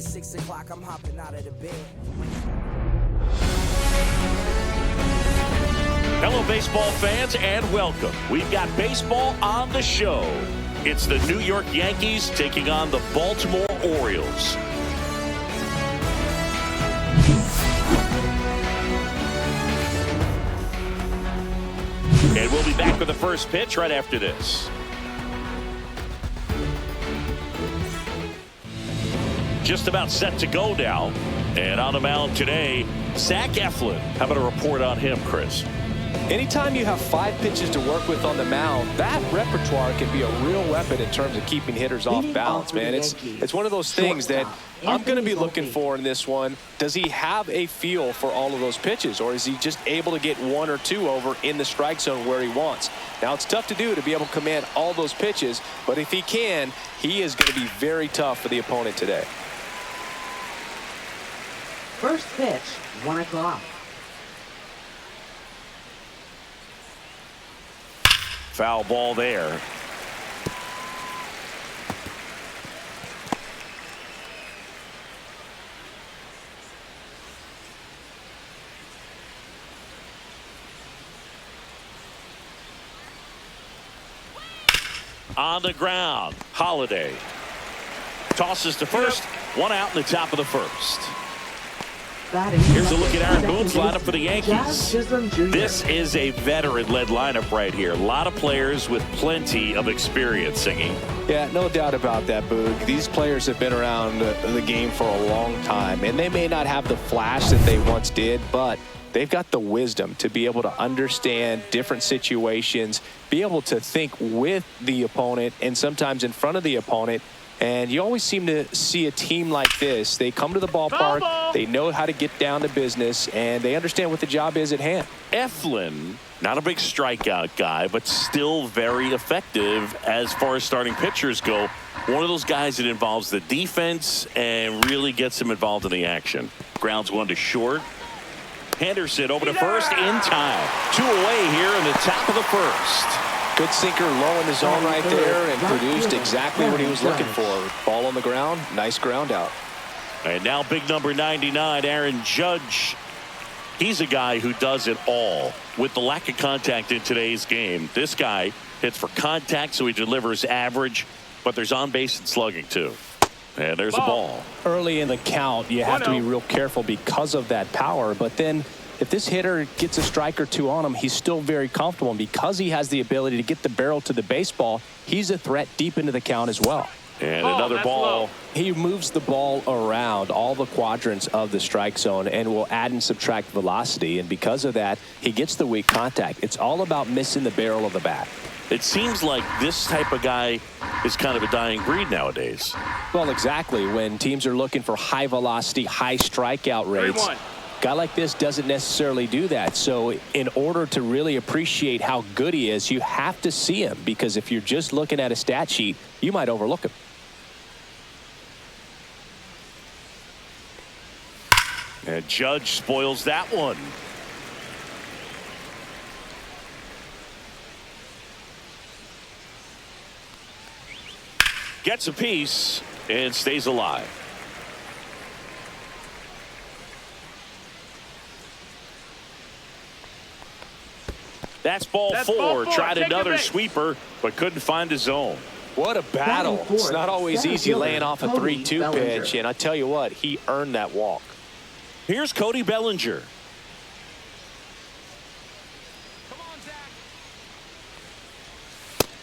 It's 6 o'clock, I'm hopping out of the bed. Hello, baseball fans, and welcome. We've got baseball on the show. It's the New York Yankees taking on the Baltimore Orioles. And we'll be back with the first pitch right after this. Just about set to go now. And on the mound today, Zach Eflin. How about a report on him, Chris? Anytime you have 5 pitches to work with on the mound, that repertoire can be a real weapon in terms of keeping hitters off balance, man. It's one of those things that I'm going to be looking for in this one. Does he have a feel for all of those pitches, or is he just able to get 1 or 2 over in the strike zone where he wants? Now, it's tough to do to be able to command all those pitches, but if he can, he is going to be very tough for the opponent today. First pitch, 1 o'clock. Foul ball there. On the ground, Holiday tosses to first. 1 out in the top of the first. Here's a look at Aaron Boone's lineup for the Yankees. This is a veteran-led lineup right here. A lot of players with plenty of experience singing. Yeah, no doubt about that, Boog. These players have been around the game for a long time, and they may not have the flash that they once did, but they've got the wisdom to be able to understand different situations, be able to think with the opponent and sometimes in front of the opponent. And you always seem to see a team like this. They come to the ballpark, they know how to get down to business, and they understand what the job is at hand. Eflin, not a big strikeout guy, but still very effective as far as starting pitchers go. One of those guys that involves the defense and really gets them involved in the action. Grounds 1 to short. Henderson over to first in time. 2 away here in the top of the first. Good sinker low in the zone right there and produced exactly what he was looking for. Ball on the ground, nice ground out. And now big number 99, Aaron Judge. He's a guy who does it all. With the lack of contact in today's game, this guy hits for contact, so he delivers average, but there's on base and slugging too. And there's a ball. Early in the count, you have to be real careful because of that power, but then if this hitter gets a strike or 2 on him, he's still very comfortable. And because he has the ability to get the barrel to the baseball, he's a threat deep into the count as well. And another ball. He moves the ball around all the quadrants of the strike zone and will add and subtract velocity. And because of that, he gets the weak contact. It's all about missing the barrel of the bat. It seems like this type of guy is kind of a dying breed nowadays. Well, exactly. When teams are looking for high velocity, high strikeout rates, guy like this doesn't necessarily do that. So in order to really appreciate how good he is, you have to see him, because if you're just looking at a stat sheet, you might overlook him. And Judge spoils that one. Gets a piece and stays alive. That's ball 4. Tried another sweeper, but couldn't find his zone. What a battle. It's not always easy laying off a 3-2 pitch, and I tell you what, he earned that walk. Here's Cody Bellinger.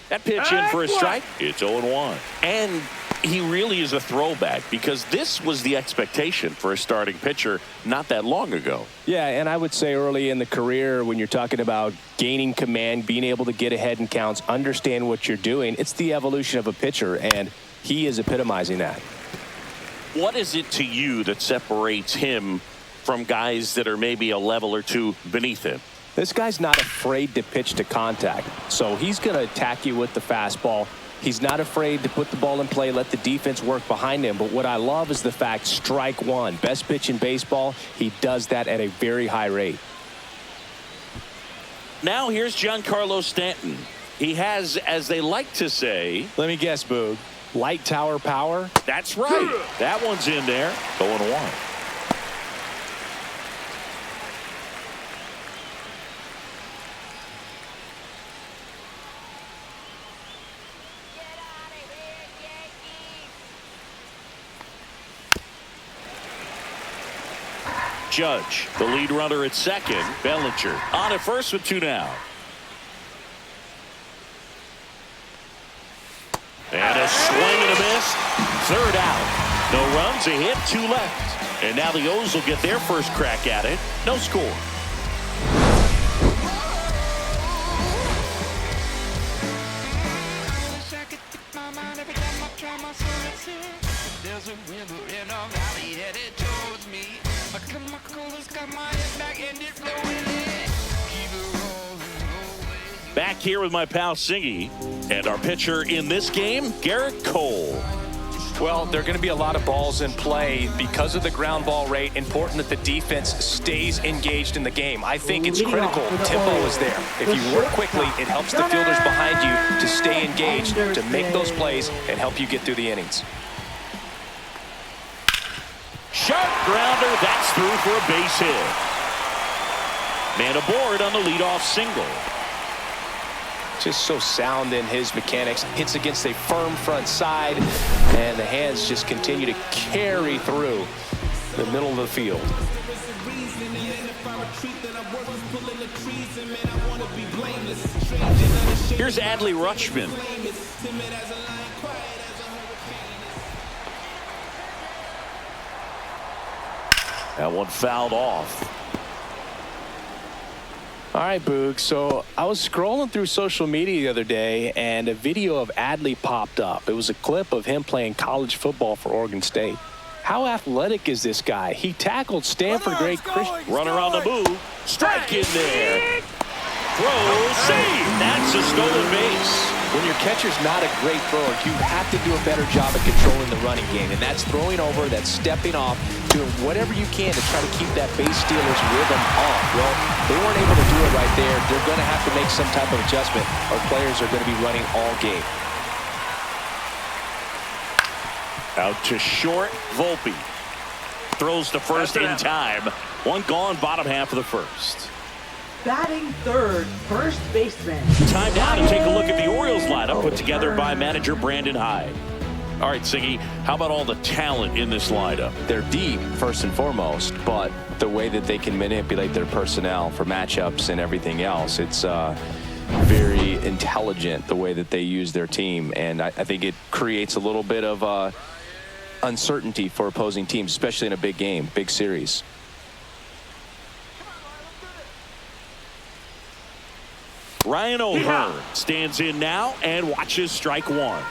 That pitch in for a strike. It's 0-1. And he really is a throwback, because this was the expectation for a starting pitcher not that long ago. Yeah, and I would say early in the career, when you're talking about gaining command, being able to get ahead in counts, understand what you're doing, it's the evolution of a pitcher, and he is epitomizing that. What is it to you that separates him from guys that are maybe a level or 2 beneath him? This guy's not afraid to pitch to contact, so he's going to attack you with the fastball. He's not afraid to put the ball in play, let the defense work behind him. But what I love is the fact, strike 1, best pitch in baseball. He does that at a very high rate. Now here's Giancarlo Stanton. He has, as they like to say, let me guess, Boog, Light tower power. That's right. That one's in there. 0-1. Judge, the lead runner at second. Bellinger on at first with 2 down. And a swing and a miss. 3rd out. No runs, a hit, 2 left. And now the O's will get their first crack at it. No score. Back here with my pal Singy, and our pitcher in this game, Garrett Cole. Well, there are going to be a lot of balls in play because of the ground ball rate. Important that the defense stays engaged in the game. I think it's critical. Tempo is there. If you work quickly, it helps the fielders behind you to stay engaged, to make those plays, and help you get through the innings. Sharp grounder. That's through for a base hit. Man aboard on the leadoff single. Just so sound in his mechanics. Hits against a firm front side, and the hands just continue to carry through the middle of the field. Here's Adley Rutschman. That one fouled off. All right, Boog. So I was scrolling through social media the other day, and a video of Adley popped up. It was a clip of him playing college football for Oregon State. How athletic is this guy? He tackled Stanford great Christian. Runner on the move. Strike in there. Throw, save. That's a stolen base. When your catcher's not a great thrower, you have to do a better job of controlling the running game. And that's throwing over, that's stepping off, doing whatever you can to try to keep that base stealer's rhythm off. Well, they weren't able to do it right there. They're going to have to make some type of adjustment, or players are going to be running all game. Out to short, Volpe. Throws to first in time. One gone, bottom half of the first. Batting third, first baseman. Time now to take a look at the Orioles lineup put together by manager Brandon Hyde. All right, Siggy, how about all the talent in this lineup? They're deep, first and foremost, but the way that they can manipulate their personnel for matchups and everything else, it's very intelligent the way that they use their team. And I think it creates a little bit of uncertainty for opposing teams, especially in a big game, big series. Ryan O'Hearn stands in now and watches strike one.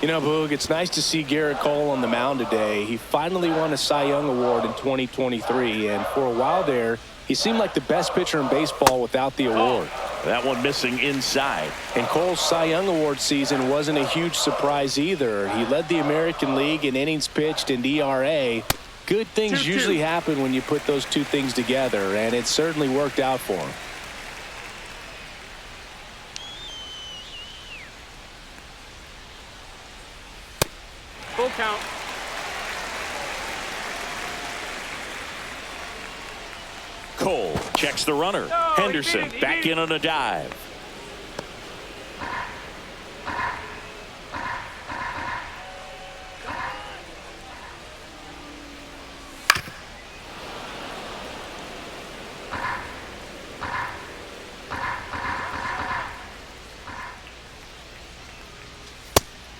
You know, Boog, it's nice to see Garrett Cole on the mound today. He finally won a Cy Young Award in 2023, and for a while there, he seemed like the best pitcher in baseball without the award. That one missing inside. And Cole's Cy Young Award season wasn't a huge surprise either. He led the American League in innings pitched and ERA. Good things usually happen when you put those two things together, and it certainly worked out for him. Full count. Cole checks the runner. Henderson back in on a dive.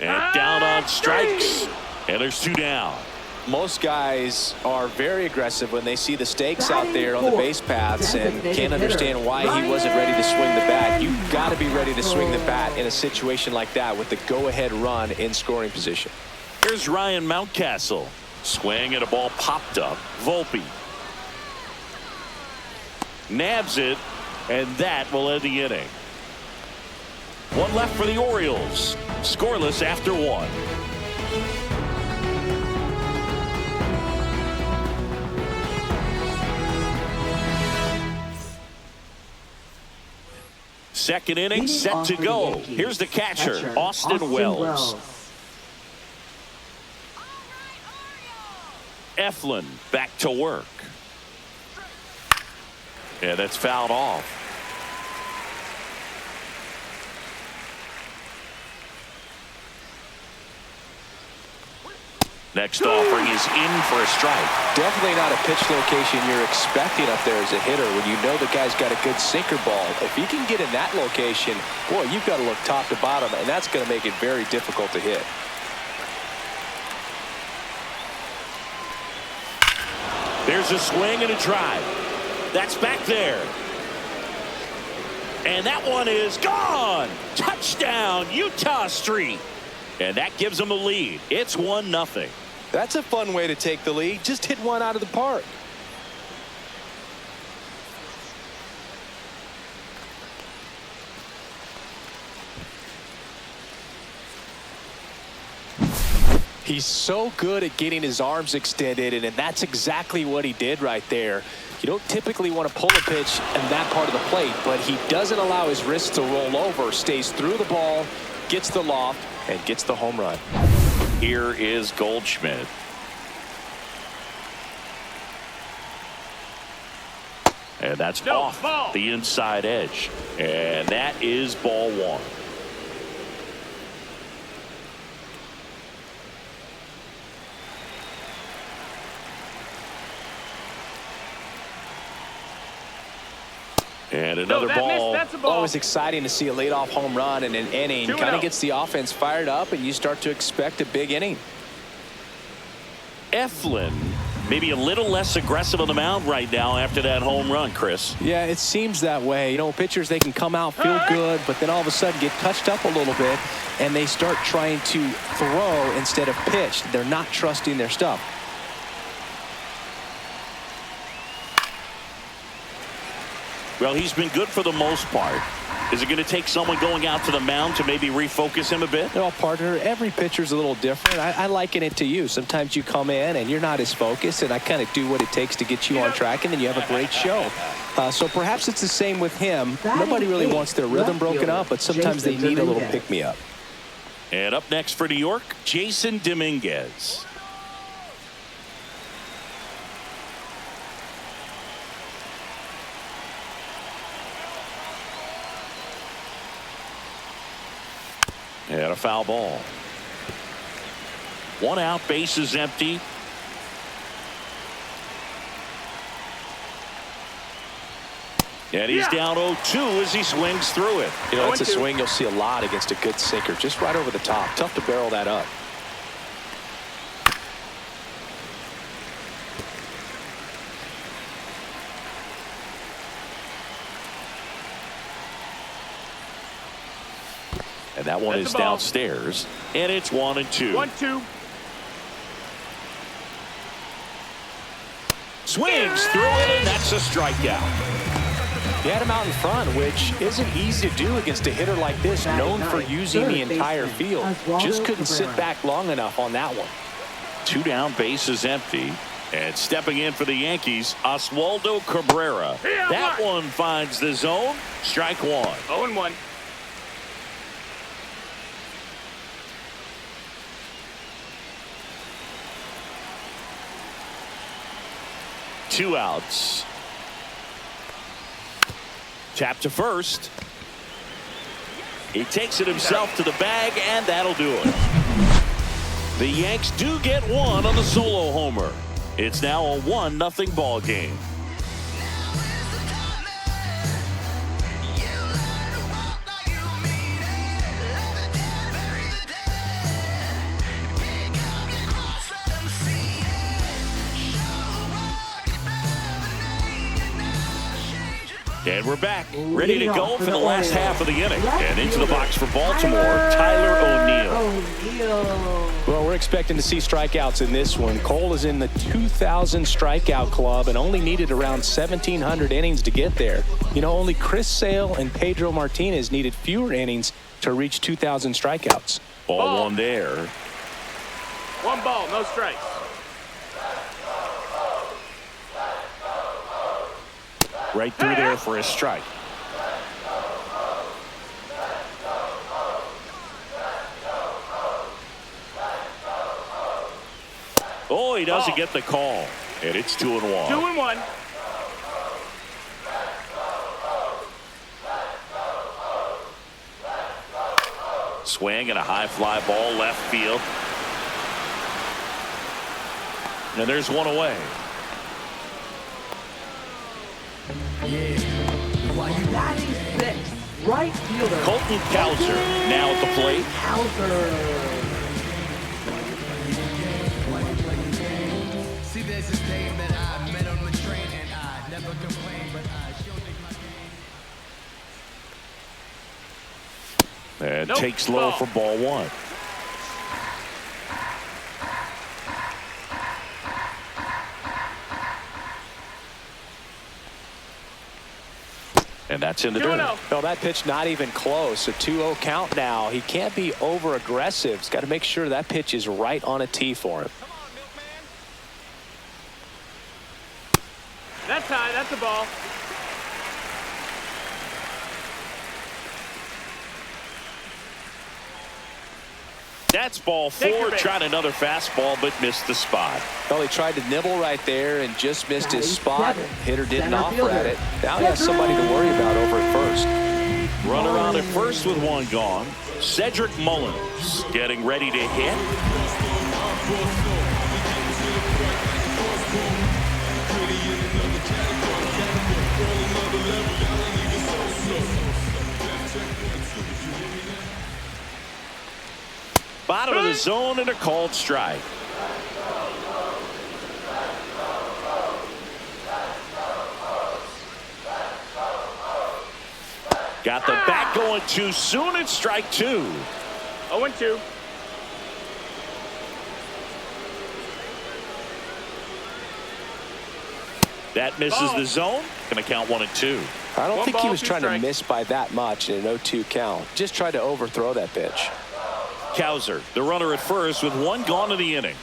And down on strikes. And there's two down. Most guys are very aggressive when they see the stakes out there on the base paths and can't understand why he wasn't ready to swing the bat. You've got to be ready to swing the bat in a situation like that with the go-ahead run in scoring position. Here's Ryan Mountcastle. Swing and a ball popped up. Volpe nabs it, and that will end the inning. One left for the Orioles. Scoreless after one. Second inning Leading set off to for the go. Yankees, Here's the catcher, Austin Wells. Eflin back to work. Yeah, that's fouled off. Next offering is in for a strike. Definitely not a pitch location you're expecting up there as a hitter when you know the guy's got a good sinker ball. If he can get in that location, boy, you've got to look top to bottom, and that's going to make it very difficult to hit. There's a swing and a drive. That's back there. And that one is gone. Touchdown, Utah Street. And that gives them a lead. It's 1-0. That's a fun way to take the lead. Just hit one out of the park. He's so good at getting his arms extended, and that's exactly what he did right there. You don't typically want to pull a pitch in that part of the plate, but he doesn't allow his wrists to roll over, stays through the ball, gets the loft, and gets the home run. Here is Goldschmidt. And that's off the inside edge. And that is ball one. And another ball. That's a ball. Always exciting to see a leadoff home run in an inning. Kind of gets the offense fired up, and you start to expect a big inning. Eflin maybe a little less aggressive on the mound right now after that home run, Chris. Yeah, it seems that way. You know, pitchers, they can come out, feel good, but then all of a sudden get touched up a little bit, and they start trying to throw instead of pitch. They're not trusting their stuff. Well, he's been good for the most part. Is it going to take someone going out to the mound to maybe refocus him a bit? Well, partner, every pitcher's a little different. I liken it to you. Sometimes you come in and you're not as focused, and I kind of do what it takes to get you on track, and then you have a great show. So perhaps it's the same with him. Nobody really wants their rhythm broken up, but sometimes they need a little pick-me-up. And up next for New York, Jason Dominguez. And a foul ball. One out, bases empty. And he's down 0-2 as he swings through it. You know, it's a swing you'll see a lot against a good sinker. Just right over the top. Tough to barrel that up. And that one is downstairs. And it's 1-2. 1-2. Swings through it, and that's a strikeout. He had him out in front, which isn't easy to do against a hitter like this, known for using the entire field. Just couldn't sit back long enough on that one. 2 down, bases empty. And stepping in for the Yankees, Oswaldo Cabrera. That one finds the zone. Strike one. 0-1. Two outs. Tap to first. He takes it himself to the bag, and that'll do it. The Yanks do get one on the solo homer. It's now a 1-0 ball game. And we're back, ready to go for the last half of the inning. And into the box for Baltimore, Tyler O'Neill. Well, we're expecting to see strikeouts in this one. Cole is in the 2,000 strikeout club and only needed around 1,700 innings to get there. You know, only Chris Sale and Pedro Martinez needed fewer innings to reach 2,000 strikeouts. Ball one there. 1 ball, no strikes. Right through there for a strike. Oh, he doesn't get the call. And it's 2-1. 2-1. Swing and a high fly ball left field. And there's one away. Batting sixth, right fielder. Colton Cowser now at the plate. See, there's this name that I met on the train, and I never complained, but I sure think my game. And takes low for ball one. And that's in the dirt. No, that pitch not even close. A 2-0 count now. He can't be over aggressive. He's got to make sure that pitch is right on a tee for him. That's high. That's a ball. That's ball four. Tried another fastball, but missed the spot. Well, he tried to nibble right there and just missed his spot. Hitter didn't offer at it. Now he has somebody to worry about over at first. Runner on at first with one gone. Cedric Mullins getting ready to hit. Bottom of the zone and a called strike. Got the bat going too soon. It's strike two. 0-2. That misses the zone. Going to count 1-2. I don't think he was trying to strikes. miss by that much in an 0-2 count. Just tried to overthrow that pitch. Cowser, the runner at first with one gone in the inning.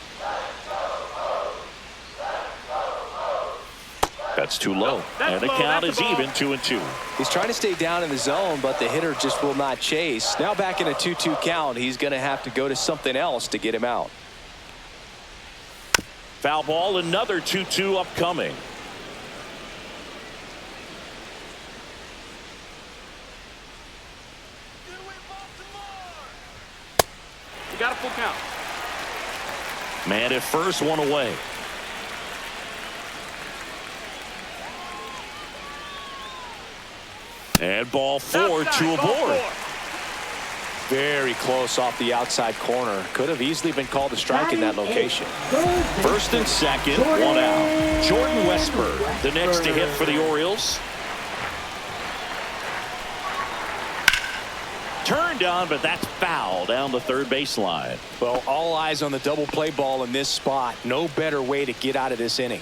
That's too low. And the count is even 2-2. He's trying to stay down in the zone, but the hitter just will not chase. Now back in a 2-2 count, he's going to have to go to something else to get him out. Foul ball, another 2-2 upcoming. You got a full count. Man at first, one away. And ball four, two aboard. Very close off the outside corner. Could have easily been called a strike in that location. First and second, one out. Jordan Westburg, the next to hit for the Orioles. Turned on, but that's foul down the third baseline. Well, all eyes on the double play ball in this spot. No better way to get out of this inning.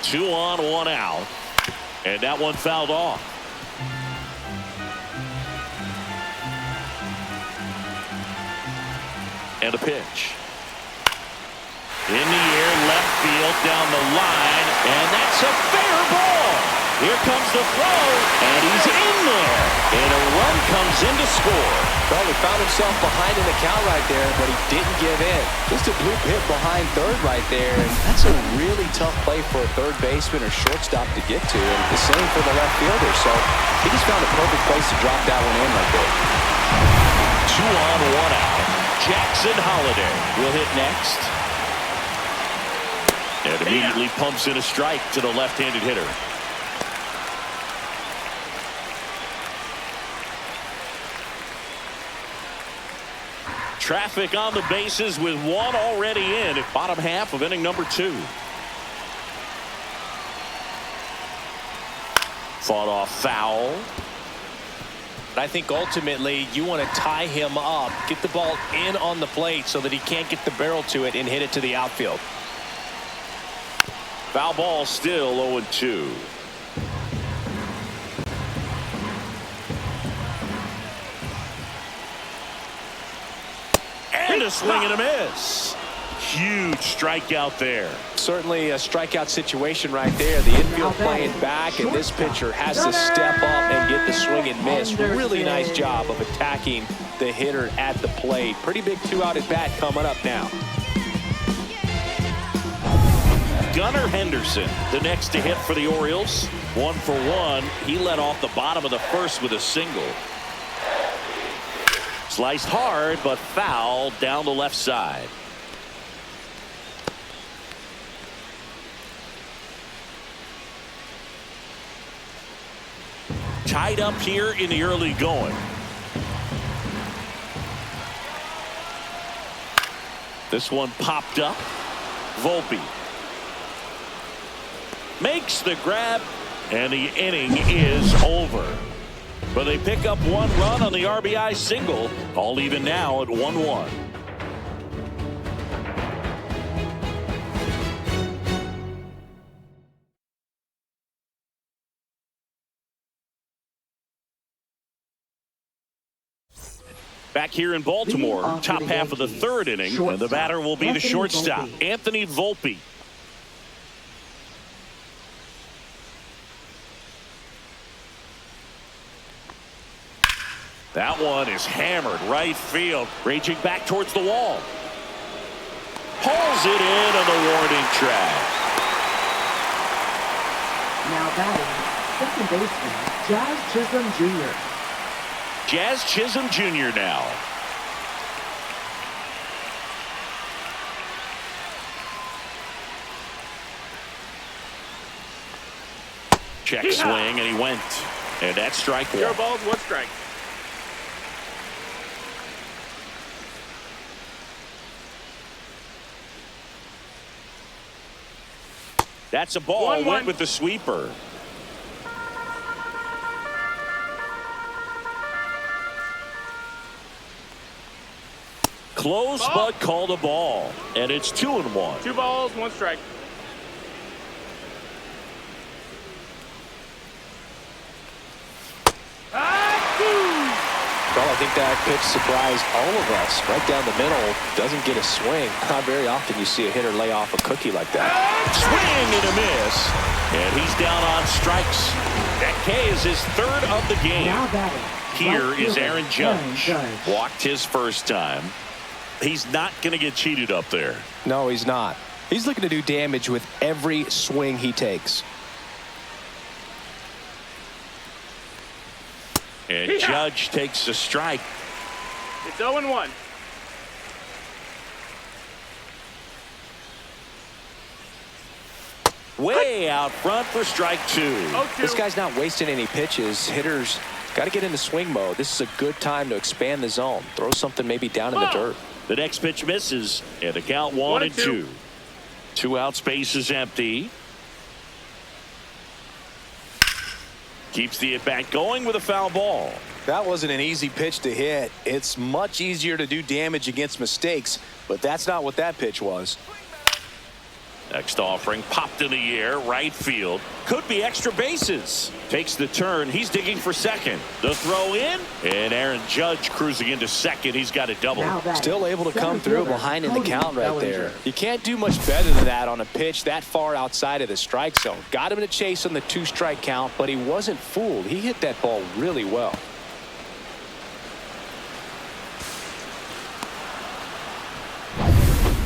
Two on, one out. And that one fouled off. And a pitch. In the air, left field, down the line, and that's a fair ball. Here comes the throw, and he's in there. And a run comes in to score. Well, he found himself behind in the count right there, but he didn't give in. Just a bloop hit behind third right there, and that's a really tough play for a third baseman or shortstop to get to, and the same for the left fielder. So he just found a perfect place to drop that one in right there. Two on, one out. Jackson Holliday will hit next. And immediately pumps in a strike to the left-handed hitter. Traffic on the bases with one already in at bottom half of inning number two. Fought off foul. But I think ultimately you want to tie him up, get the ball in on the plate so that he can't get the barrel to it and hit it to the outfield. Foul ball, still 0-2. And a swing and a miss. Huge strikeout there. Certainly a strikeout situation right there. The infield playing back, and this pitcher has to step up and get the swing and miss. Really nice job of attacking the hitter at the plate. Pretty big 2-out at bat coming up now. Gunnar Henderson, the next to hit for the Orioles. 1 for 1. He led off the bottom of the first with a single. Sliced hard, but foul down the left side. Tied up here in the early going. This one popped up. Volpe makes the grab, and the inning is over. But they pick up 1 run on the RBI single. All even now at 1-1. Back here in Baltimore, top half of the 3rd inning, and the batter will be the shortstop, Anthony Volpe. That one is hammered right field, raging back towards the wall. Pulls it in on the warning track. Now batting, second baseman, Jazz Chisholm Jr. Jazz Chisholm Jr. now. Check swing, and he went. And that's strike 1. 0 balls, 1 strike. That's a ball. 1-1. Went with the sweeper. Close, but called a ball. And it's 2-1. 2 balls, 1 strike. Well, I think that pitch surprised all of us. Right down the middle, doesn't get a swing. Not very often you see a hitter lay off a cookie like that. Swing and a miss. And he's down on strikes. That K is his 3rd of the game. Now batting, Here right is fielder, Aaron Judge. Walked his first time. He's not going to get cheated up there. No, he's not. He's looking to do damage with every swing he takes. And Judge takes a strike. It's 0-1. Way out front for strike 2. 0-2. This guy's not wasting any pitches. Hitters got to get into swing mode. This is a good time to expand the zone. Throw something maybe down in the dirt. The next pitch misses, and the count 1-2. 2 out, space is empty. Keeps the at-bat going with a foul ball. That wasn't an easy pitch to hit. It's much easier to do damage against mistakes, but that's not what that pitch was. Next offering popped in the air, right field. Could be extra bases. Takes the turn. He's digging for second. The throw in, and Aaron Judge cruising into second. He's got a double. Still able to come through behind in the count right there. You can't do much better than that on a pitch that far outside of the strike zone. Got him in a chase on the 2-strike count, but he wasn't fooled. He hit that ball really well.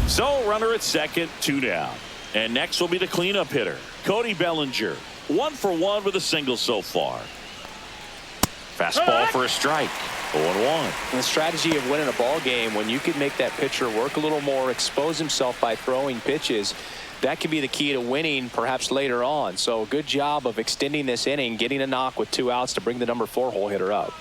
So runner at second, 2 down. And next will be the cleanup hitter, Cody Bellinger. 1 for 1 with a single so far. Fastball for a strike. 0-1. The strategy of winning a ball game, when you can make that pitcher work a little more, expose himself by throwing pitches, that can be the key to winning perhaps later on. So good job of extending this inning, getting a knock with 2 outs to bring the number 4 hole hitter up.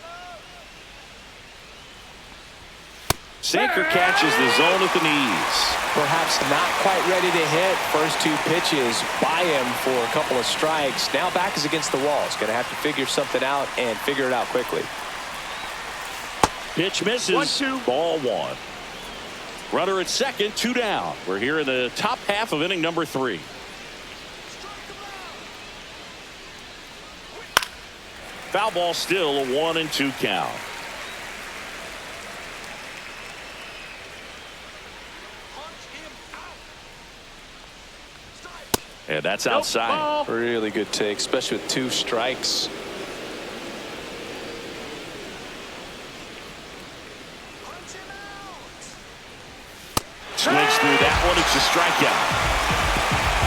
Sinker catches the zone at the knees. Perhaps not quite ready to hit. First 2 pitches by him for a couple of strikes. Now back is against the wall. He's going to have to figure something out and figure it out quickly. Pitch misses. 1-2. Ball 1. Runner at second, 2 down. We're here in the top half of inning number 3. Foul ball still, a 1-2 count. And that's Nope, outside. ball. Really good take, especially with 2 strikes. Swings through that one. It's a strikeout.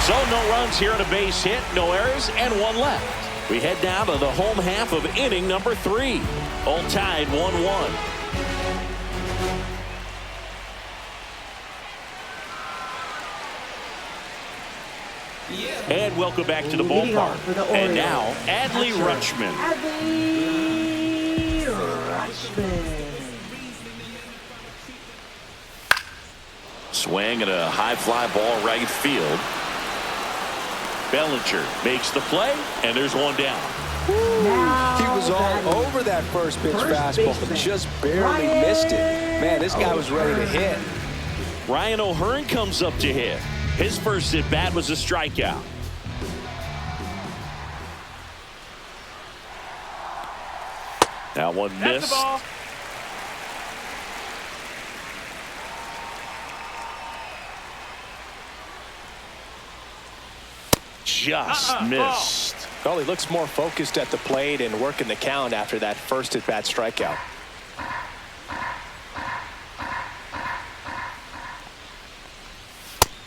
So no runs here on a base hit, no errors, and 1 left. We head down to the home half of inning number 3. All tied 1-1. And welcome back to the Leading off for the ballpark. And Orioles, now, Adley catcher, Rutschman. Adley Rutschman. Swing and a high fly ball right field. Bellinger makes the play, and there's 1 down. Now He was all over that first pitch fastball, baseman, just barely missed it. Man, this guy was ready to hit. Ryan O'Hearn comes up to hit. His first at bat was a strikeout. That one That's missed. the ball. Just missed. Well, he looks more focused at the plate and working the count after that first at-bat strikeout.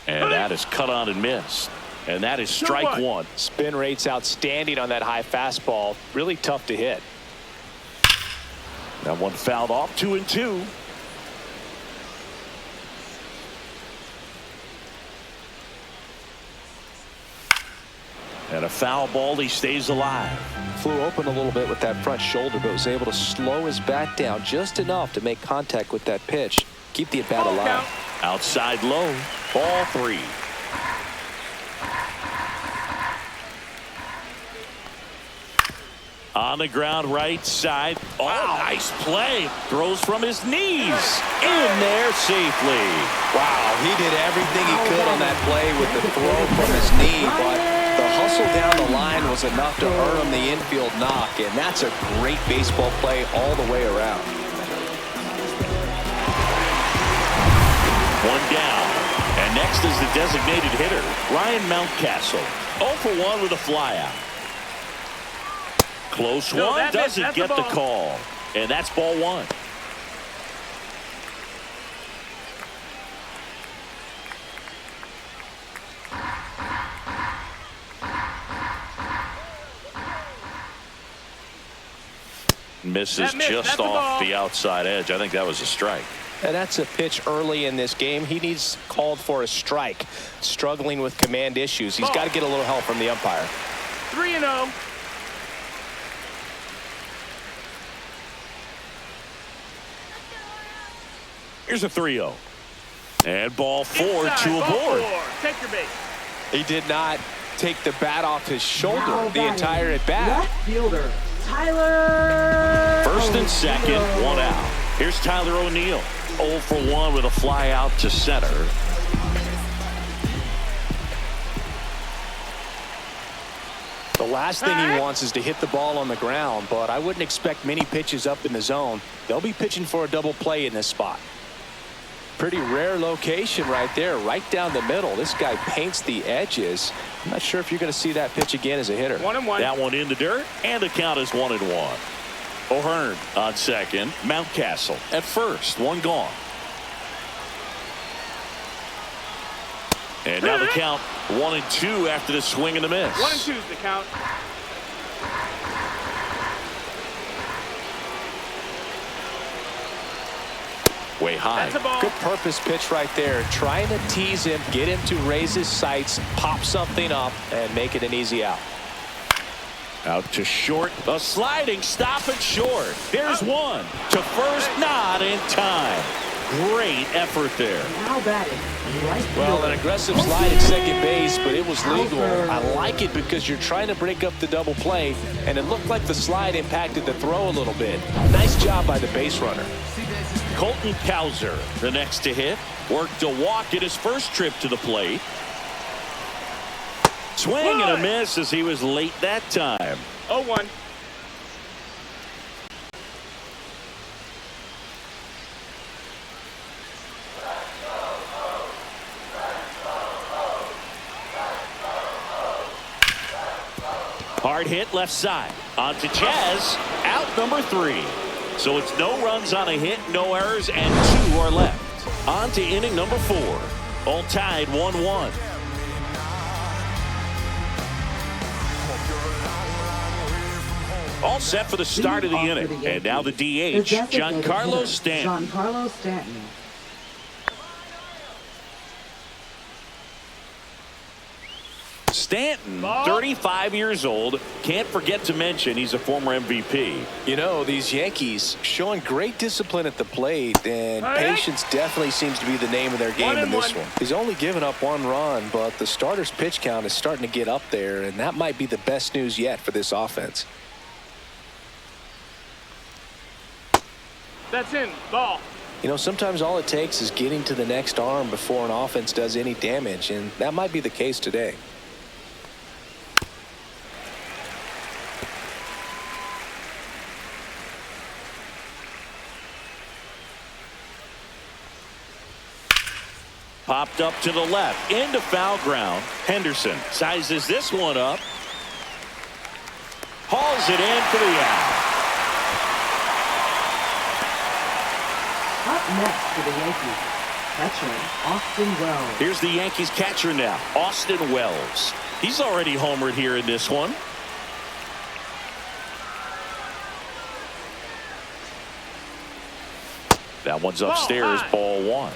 And that is cut on and missed. And that is strike 1. Spin rate's outstanding on that high fastball. Really tough to hit. That one fouled off. 2-2. And a foul ball. He stays alive. Flew open a little bit with that front shoulder, but was able to slow his bat down just enough to make contact with that pitch. Keep the at-bat Ball alive. count. Outside low. Ball 3. On the ground right side. Oh, nice play. Throws from his knees. In there safely. Wow, he did everything he could on that play with the throw from his knee, but the hustle down the line was enough to earn him the infield knock, and that's a great baseball play all the way around. 1 down. And next is the designated hitter, Ryan Mountcastle. 0 for 1 with a flyout. Close No, one, that missed. doesn't That's get the the ball. call. And that's ball 1. Misses That missed. just That's the off ball. the outside edge. I think that was a strike. And that's a pitch early in this game. He needs called for a strike. Struggling with command issues. He's got to get a little help from the umpire. 3-0. Here's a 3-0. And ball 4 Inside, to a ball board. 4. Take your base. He did not take the bat off his shoulder Now the entire at bat. Left fielder, Tyler. First and second, 1 out. Here's Tyler O'Neill. 0 for 1 with a fly out to center. The last thing he wants is to hit the ball on the ground, but I wouldn't expect many pitches up in the zone. They'll be pitching for a double play in this spot. Pretty rare location right there, right down the middle. This guy paints the edges. I'm not sure if you're going to see that pitch again as a hitter. 1-1. That one in the dirt, and the count is 1-1. O'Hearn on second. Mountcastle at first. 1 gone. And now the count 1-2 after the swing and the miss. 1-2 is the count. Way high. That's a ball. Good purpose pitch right there. Trying to tease him, get him to raise his sights, pop something up, and make it an easy out. Out to short. A sliding stop at short. There's one. To first, not in time. Great effort there. Now batting, right Well, fielder. an aggressive slide at second base, but it was legal. I like it because you're trying to break up the double play, and it looked like the slide impacted the throw a little bit. Nice job by the base runner. Colton Cowser, the next to hit. Worked a walk at his first trip to the plate. Swing and a miss as he was late that time. 0-1. Hard hit left side. On to Jazz. Out number 3. So it's no runs on a hit, no errors, and 2 are left. On to inning number 4. All tied 1-1. All set for the start of the inning. And now the DH, Giancarlo Stanton. Giancarlo Stanton. Stanton, 35 years old. Can't forget to mention he's a former MVP. You know, these Yankees showing great discipline at the plate, and patience definitely seems to be the name of their game in this one. He's only given up 1 run, but the starter's pitch count is starting to get up there, and that might be the best news yet for this offense. That's in. Ball. You know, sometimes all it takes is getting to the next arm before an offense does any damage, and that might be the case today. Popped up to the left, into foul ground. Henderson sizes this one up. Hauls it in for the out. Up next for the Yankees, catcher Austin Wells. Here's the Yankees catcher now, Austin Wells. He's already homered here in this one. That one's upstairs, ball 1.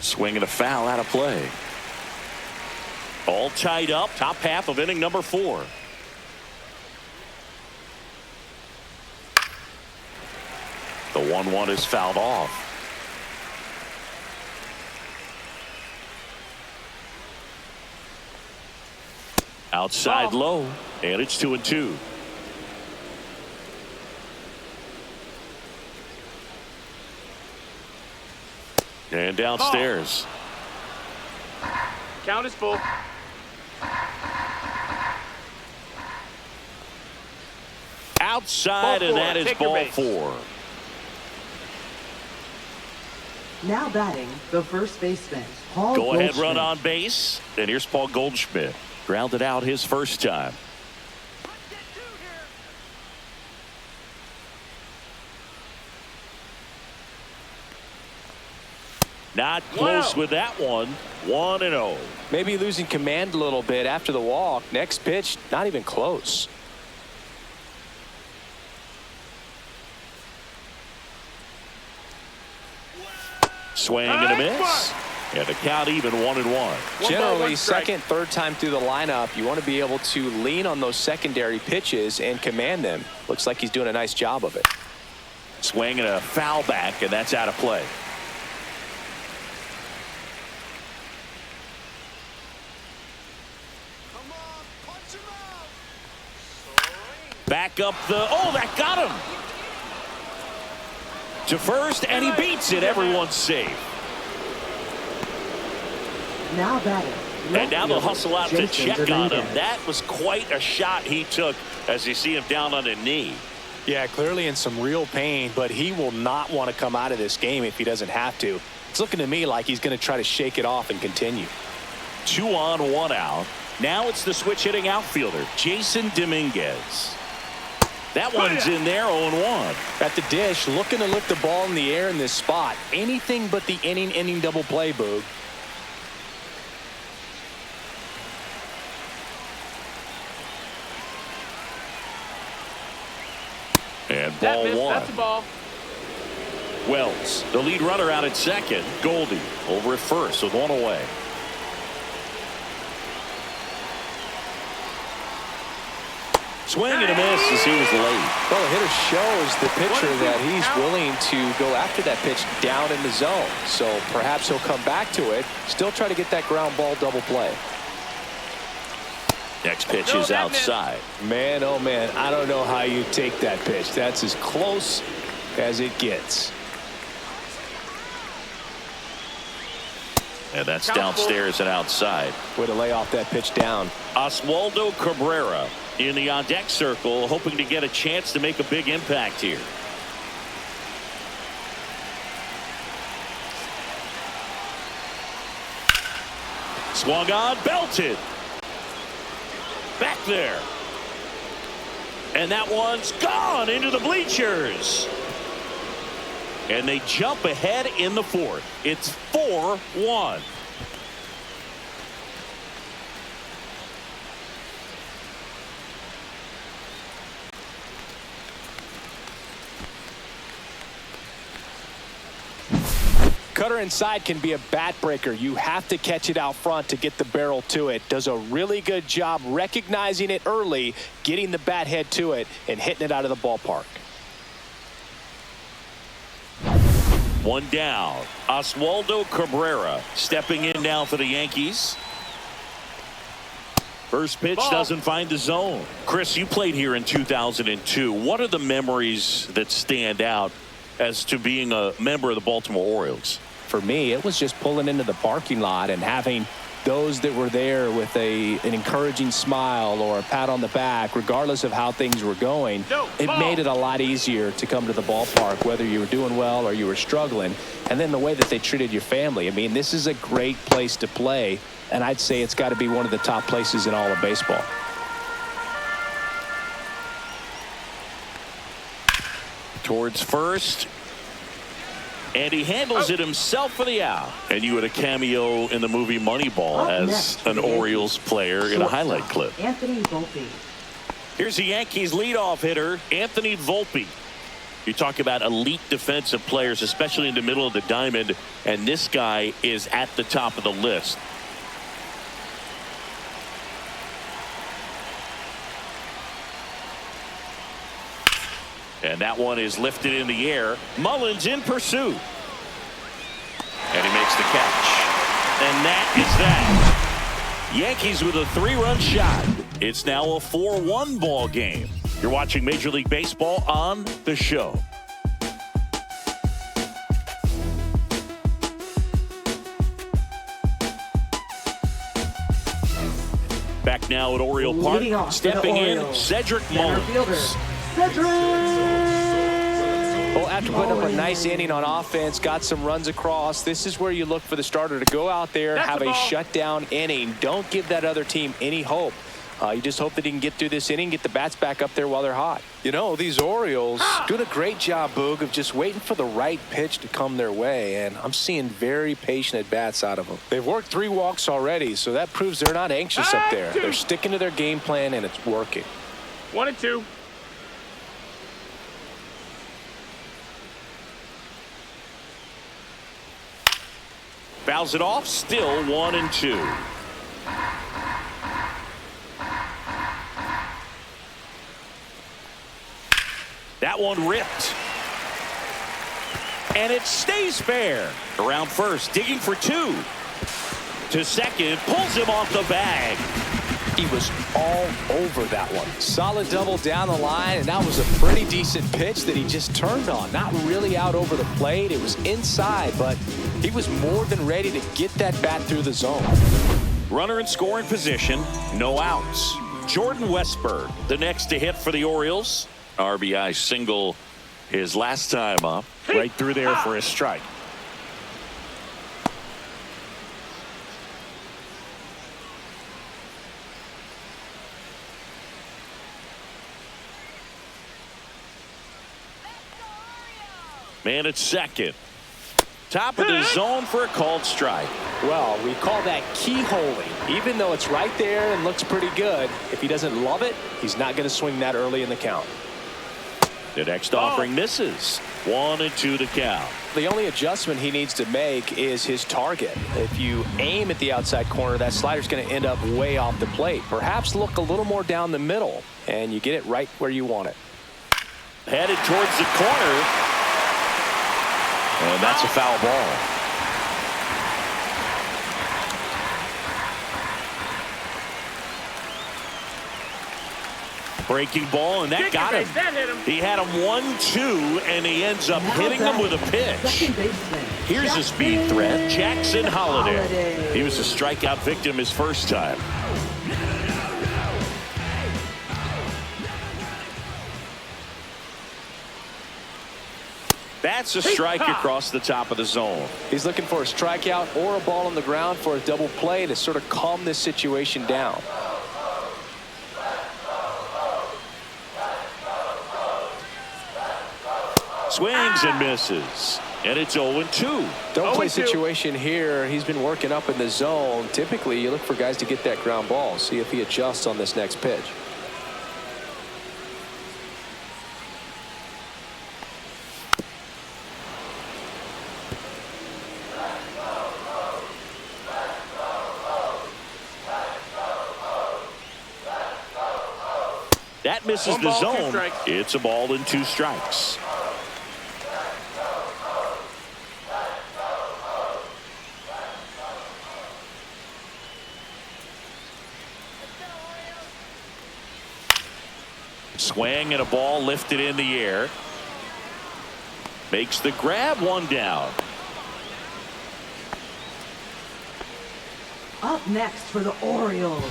Swing and a foul out of play. All tied up, top half of inning number 4. The 1-1 is fouled off. Outside low, and it's 2-2. And downstairs. Count is full. Outside, and that is ball 4. Now batting, the first baseman, Paul Go ahead, Goldschmidt. run on base. And here's Paul Goldschmidt. Grounded out his first time. Not close with that one. 1-0. Maybe losing command a little bit after the walk. Next pitch, not even close. Swing and a miss. And the count even 1-1. Generally, second, third time through the lineup, you want to be able to lean on those secondary pitches and command them. Looks like he's doing a nice job of it. Swing and a foul back, and that's out of play. Back up the, that got him. To first, and he beats it. Everyone's safe. Now batting. And now they'll hustle out to Jason check on him. Dominguez. That was quite a shot he took as you see him down on a knee. Yeah, clearly in some real pain, but he will not want to come out of this game if he doesn't have to. It's looking to me like he's going to try to shake it off and continue. 2 on, 1 out. Now it's the switch hitting outfielder, Jason Dominguez. That one's in there, 0-1. At the dish, looking to lift the ball in the air in this spot. Anything but the inning double play, Boog. And ball 1. That's a ball. Wells, the lead runner out at second. Goldie over at first with 1 away. Swing and a miss as he was late. Well, the hitter shows the pitcher that he's willing to go after that pitch down in the zone. So perhaps he'll come back to it, still try to get that ground ball double play. Next pitch is outside. Man, oh man, I don't know how you take that pitch. That's as close as it gets. And that's downstairs and outside. Way to lay off that pitch down. Oswaldo Cabrera in the on-deck circle, hoping to get a chance to make a big impact here. Swung on, belted. Back there. And that one's gone into the bleachers. And they jump ahead in the fourth. It's 4-1. Cutter inside can be a bat breaker. You have to catch it out front to get the barrel to it. Does a really good job recognizing it early, getting the bat head to it, and hitting it out of the ballpark. One down. Oswaldo Cabrera stepping in now for the Yankees. First pitch doesn't find the zone. Chris, you played here in 2002. What are the memories that stand out as to being a member of the Baltimore Orioles? For me, it was just pulling into the parking lot and having those that were there with an encouraging smile or a pat on the back, regardless of how things were going. It made it a lot easier to come to the ballpark, whether you were doing well or you were struggling. And then the way that they treated your family. I mean, this is a great place to play, and I'd say it's got to be one of the top places in all of baseball. Towards first. And he handles it himself for the out. And you had a cameo in the movie Moneyball as an Orioles player in a highlight clip. Anthony Volpe. Here's the Yankees leadoff hitter, Anthony Volpe. You talk about elite defensive players, especially in the middle of the diamond, and this guy is at the top of the list. And that one is lifted in the air. Mullins in pursuit. And he makes the catch. And that is that. Yankees with a 3-run shot. It's now a 4-1 ball game. You're watching Major League Baseball on The Show. Back now at Oriole Park. Stepping in, Cedric Mullins. Well, after putting up a nice inning on offense, got some runs across, this is where you look for the starter to go out there, have a shutdown inning. Don't give that other team any hope. You just hope that he can get through this inning, get the bats back up there while they're hot. You know, these Orioles doing a great job, Boog, of just waiting for the right pitch to come their way, and I'm seeing very patient at-bats out of them. They've worked 3 walks already, so that proves they're not anxious up there. They're sticking to their game plan, and it's working. 1-2. Fouls it off, still 1-2. That one ripped. And it stays fair. Around first, digging for 2. To second, pulls him off the bag. He was all over that one. Solid double down the line, and that was a pretty decent pitch that he just turned on. Not really out over the plate. It was inside, but he was more than ready to get that bat through the zone. Runner in scoring position, no outs. Jordan Westburg, the next to hit for the Orioles. RBI single his last time up. Right through there for a strike. Man at second. Top of the zone for a called strike. Well, we call that keyholing. Even though it's right there and looks pretty good, if he doesn't love it, he's not going to swing that early in the count. The next offering misses. 1-2 to count. The only adjustment he needs to make is his target. If you aim at the outside corner, that slider's going to end up way off the plate. Perhaps look a little more down the middle, and you get it right where you want it. Headed towards the corner. And that's a foul ball. Breaking ball, and that got him. He had him 1-2, and he ends up hitting him with a pitch. Here's a speed threat, Jackson Holliday. He was a strikeout victim his first time. That's a strike across the top of the zone. He's looking for a strikeout or a ball on the ground for a double play to sort of calm this situation down. Swings and misses. And it's 0-2. Don't play situation here. He's been working up in the zone. Typically, you look for guys to get that ground ball. See if he adjusts on this next pitch. That misses the zone. It's a ball and 2 strikes. Swing and a ball lifted in the air. Makes the grab, 1 down. Up next for the Orioles,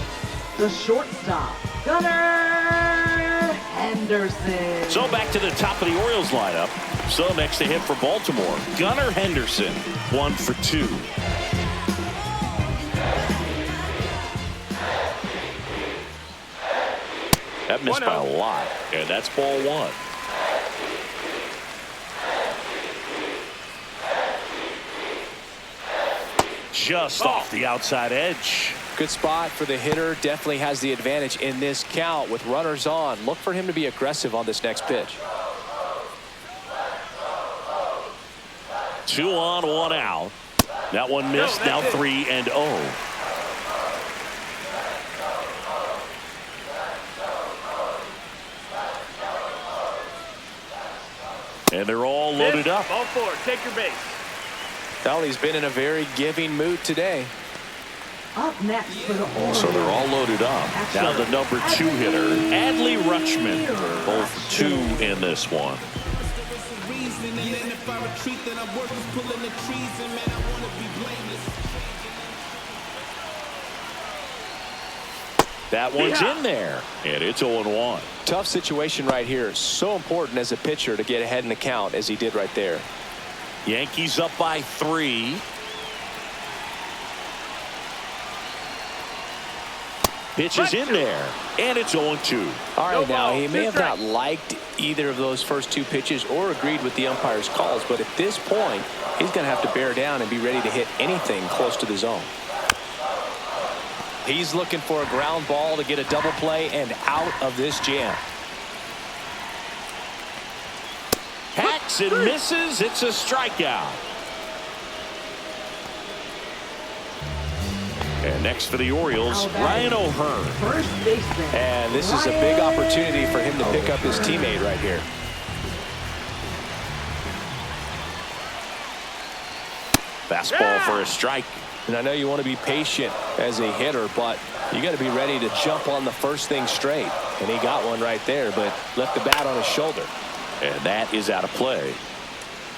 the shortstop, Gunnar Henderson. So back to the top of the Orioles lineup. So next to hit for Baltimore, Gunnar Henderson, 1 for 2. That missed by a lot, and that's ball 1. Just off the outside edge. Good spot for the hitter. Definitely has the advantage in this count with runners on. Look for him to be aggressive on this next pitch. 2 on, 1 out. That one missed. Now 3-0. And they're all loaded up. Ball 4. Take your base. Well, he's been in a very giving mood today. Up next for the Orioles. So they're all loaded up. Now the number 2 hitter, Adley Rutschman, 0 for 2 in this one. That one's in there, and it's 0-1. Tough situation right here. So important as a pitcher to get ahead in the count as he did right there. Yankees up by 3. Pitch is in there, and it's 0-2. All right, now he may have not liked either of those first 2 pitches or agreed with the umpire's calls, but at this point, he's going to have to bear down and be ready to hit anything close to the zone. He's looking for a ground ball to get a double play and out of this jam. Hacks and misses. It's a strikeout. And next for the Orioles, Ryan O'Hearn. First baseman. And this is a big opportunity for him to pick up his teammate right here. Fastball for a strike. And I know you want to be patient as a hitter, but you got to be ready to jump on the first thing straight. And he got one right there, but left the bat on his shoulder. And that is out of play.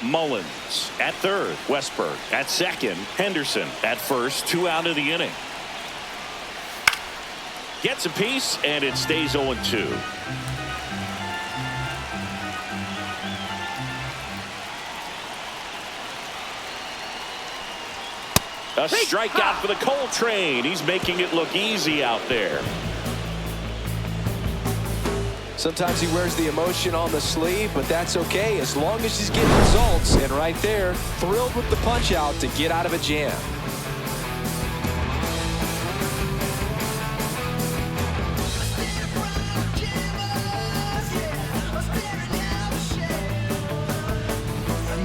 Mullins at third. Westberg at second. Henderson at first. 2 out of the inning. Gets a piece, and it stays 0-2. A strikeout for the Coltrane. He's making it look easy out there. Sometimes he wears the emotion on the sleeve, but that's okay as long as he's getting results. And right there, thrilled with the punch out to get out of a jam.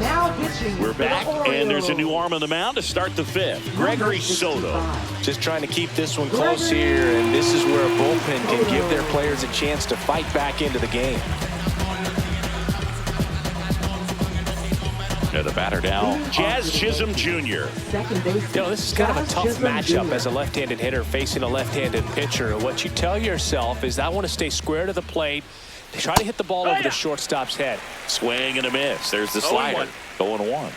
Now pitching. We're back, and there's a new arm on the mound to start the 5th. Gregory Soto. Just trying to keep this one close here, and this is where a bullpen can give their players a chance to fight back into the game. And the batter now, Jazz Chisholm Jr. Second base. You know, this is kind of a tough matchup as a left-handed hitter facing a left-handed pitcher. And what you tell yourself is, I want to stay square to the plate. Try to hit the ball over the shortstop's head. Swing and a miss. There's the slider. 0-1.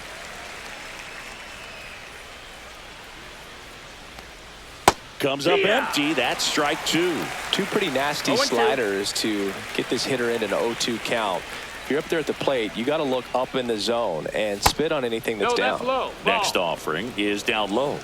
Comes up empty. That's strike 2. 2 pretty nasty sliders to get this hitter in an 0-2 count. if you're up there at the plate, you got to look up in the zone and spit on anything that's down. That's low. Next offering is down low.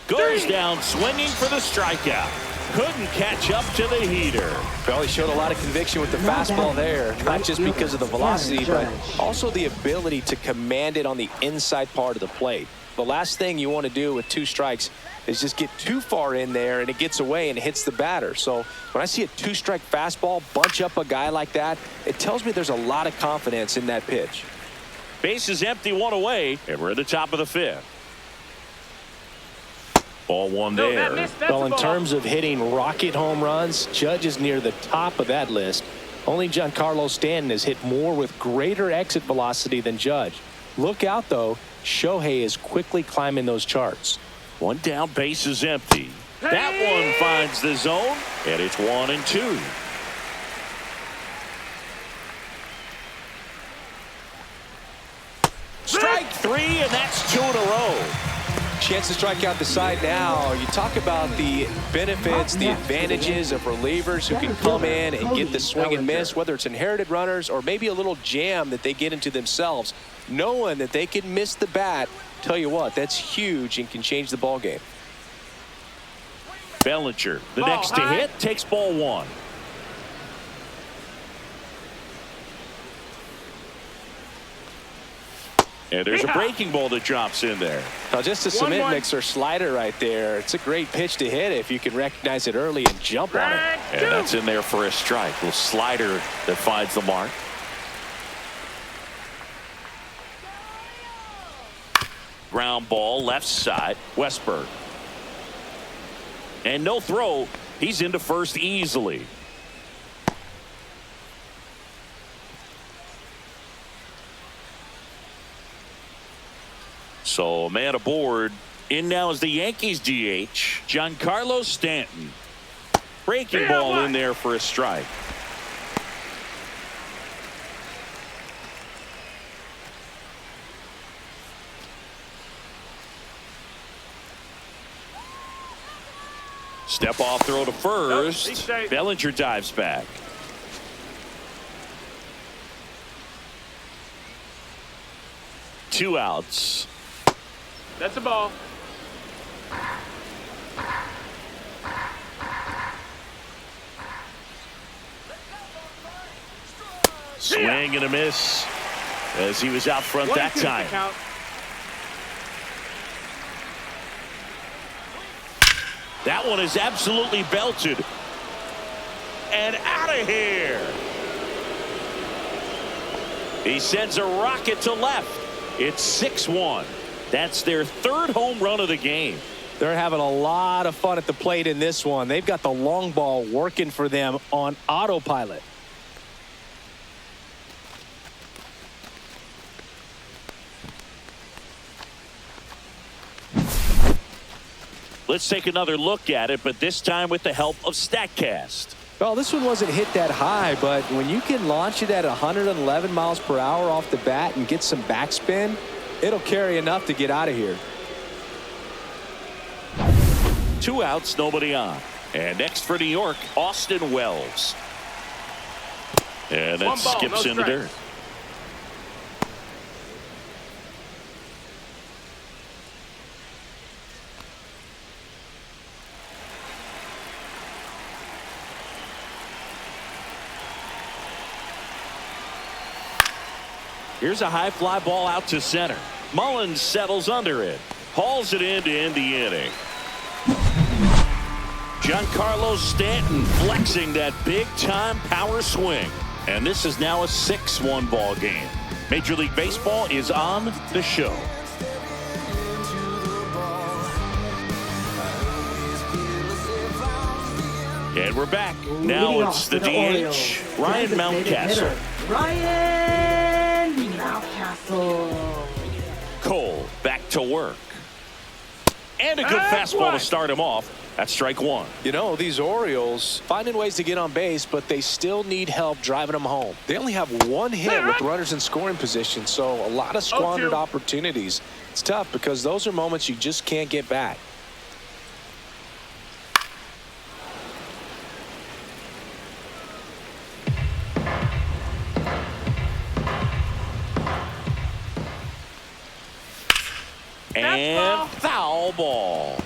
Goes down swinging for the strikeout. Couldn't catch up to the heater. Well, he showed a lot of conviction with the fastball there, not just because of the velocity, but also the ability to command it on the inside part of the plate. The last thing you want to do with 2 strikes is just get too far in there and it gets away and hits the batter. So when I see a 2-strike fastball bunch up a guy like that, it tells me there's a lot of confidence in that pitch. Base is empty, 1 away, and we're at the top of the 5th. Ball 1 there. Well, in terms of hitting rocket home runs, Judge is near the top of that list. Only Giancarlo Stanton has hit more with greater exit velocity than Judge. Look out, though. Shohei is quickly climbing those charts. 1 down, base is empty. That one finds the zone, and it's 1-2. Strike 3, and that's 2 in a row. Chance to strike out the side now. You talk about the benefits, the advantages of relievers who can come in and get the swing and miss, whether it's inherited runners or maybe a little jam that they get into themselves. Knowing that they can miss the bat, tell you what, that's huge and can change the ball game. Bellinger, the next to hit, takes ball 1. And there's a breaking ball that drops in there. Now, just a cement mixer slider right there. It's a great pitch to hit if you can recognize it early and jump on it. And that's in there for a strike. Little slider that finds the mark. Ground ball left side. Westberg. And no throw. He's into first easily. So a man aboard. In now is the Yankees DH, Giancarlo Stanton. Breaking ball in there for a strike. Step off throw to first. Bellinger dives back. Two outs. That's a ball. Swing and a miss as he was out front that time. That one is absolutely belted. And out of here. He sends a rocket to left. It's 6-1. That's their third home run of the game. They're having a lot of fun at the plate in this one. They've got the long ball working for them on autopilot. Let's take another look at it, but this time with the help of StatCast. Well, this one wasn't hit that high, but when you can launch it at 111 miles per hour off the bat and get some backspin, it'll carry enough to get out of here. 2 outs, nobody on. And next for New York, Austin Wells. And that skips in the dirt. Here's a high fly ball out to center. Mullins settles under it. Hauls it in to end the inning. Giancarlo Stanton flexing that big-time power swing. And this is now a 6-1 ball game. Major League Baseball is on the show. And we're back. Now it's the DH, Ryan Mountcastle. Ryan Mountcastle. Cole back to work. And a good fastball to start him off. That's strike 1. You know, these Orioles finding ways to get on base, but they still need help driving them home. They only have 1 hit with runners in scoring position, so a lot of squandered opportunities. It's tough because those are moments you just can't get back. And foul ball.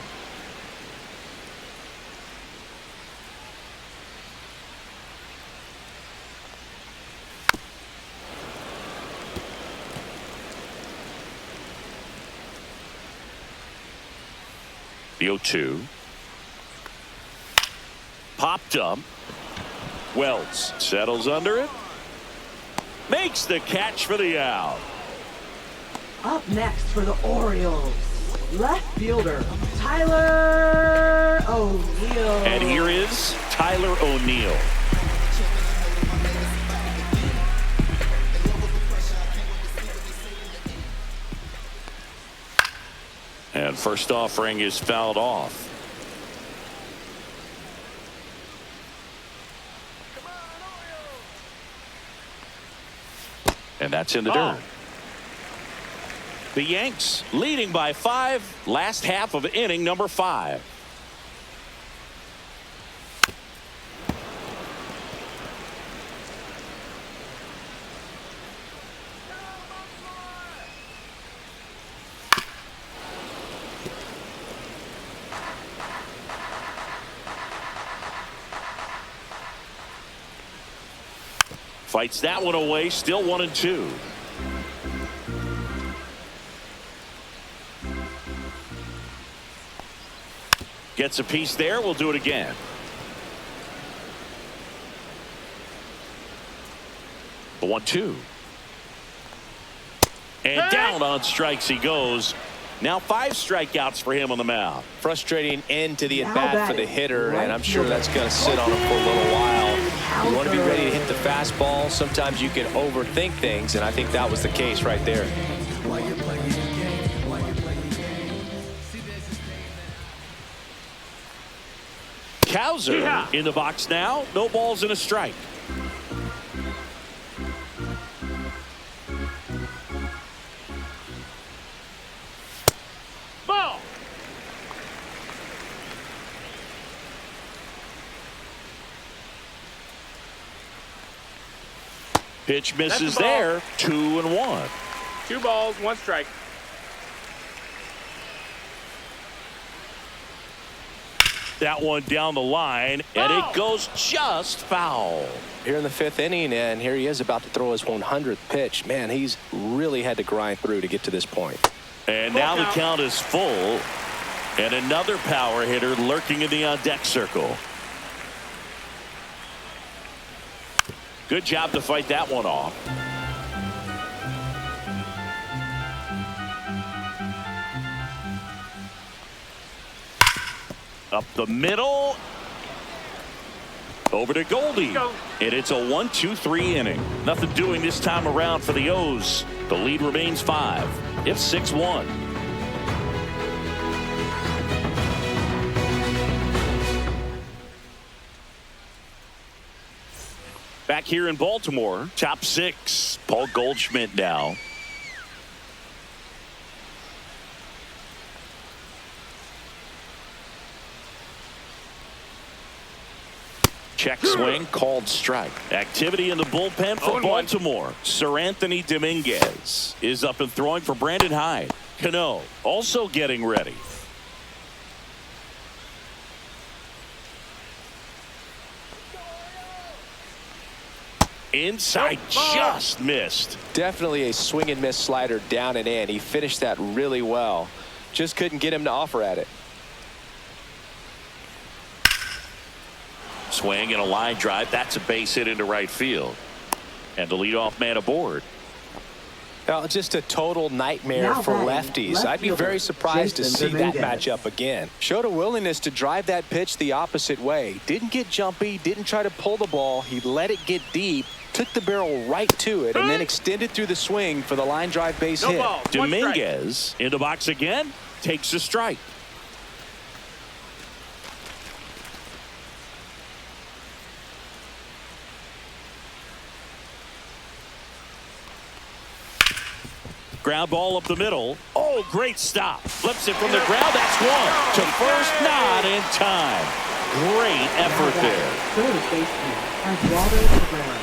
The 0-2. Popped up. Wells settles under it. Makes the catch for the out. Up next for the Orioles, left fielder Tyler O'Neill. And here is Tyler O'Neill. And first offering is fouled off. And that's in the dirt. The Yanks leading by 5, last half of inning number 5. Fights that one away, still 1-2. Gets a piece there. We'll do it again. The 1-2. And down on strikes he goes. Now 5 strikeouts for him on the mound. Frustrating end to the at-bat for the hitter, and I'm sure that's going to sit on him for a little while. You want to be ready to hit the fastball. Sometimes you can overthink things, and I think that was the case right there. Cowser in the box now. No balls and a strike. Ball. Pitch misses there. 2-1. 2 balls, 1 strike. That one down the line, and it goes just foul. Here in the 5th inning, and here he is about to throw his 100th pitch. Man, he's really had to grind through to get to this point. And now the count is full, and another power hitter lurking in the on-deck circle. Good job to fight that one off. Up the middle. Over to Goldie. And it's a 1-2-3 inning. Nothing doing this time around for the O's. The lead remains 5. It's 6-1. Back here in Baltimore, top 6. Paul Goldschmidt now. Check swing, called strike. Activity in the bullpen for Baltimore. Sir Anthony Dominguez is up and throwing for Brandon Hyde. Cano also getting ready. Inside, just missed. Definitely a swing and miss slider down and in. He finished that really well. Just couldn't get him to offer at it. Swing and a line drive. That's a base hit into right field. And the leadoff man aboard. Well, just a total nightmare for lefties. I'd be very surprised to see that matchup again. Showed a willingness to drive that pitch the opposite way. Didn't get jumpy, didn't try to pull the ball. He let it get deep, took the barrel right to it, and then extended through the swing for the line drive base hit. Dominguez in the box again, takes a strike. Ground ball up the middle. Oh, great stop. Flips it from the ground. That's one. To first, not in time. Great effort there. Third baseman, Eduardo Cabrera.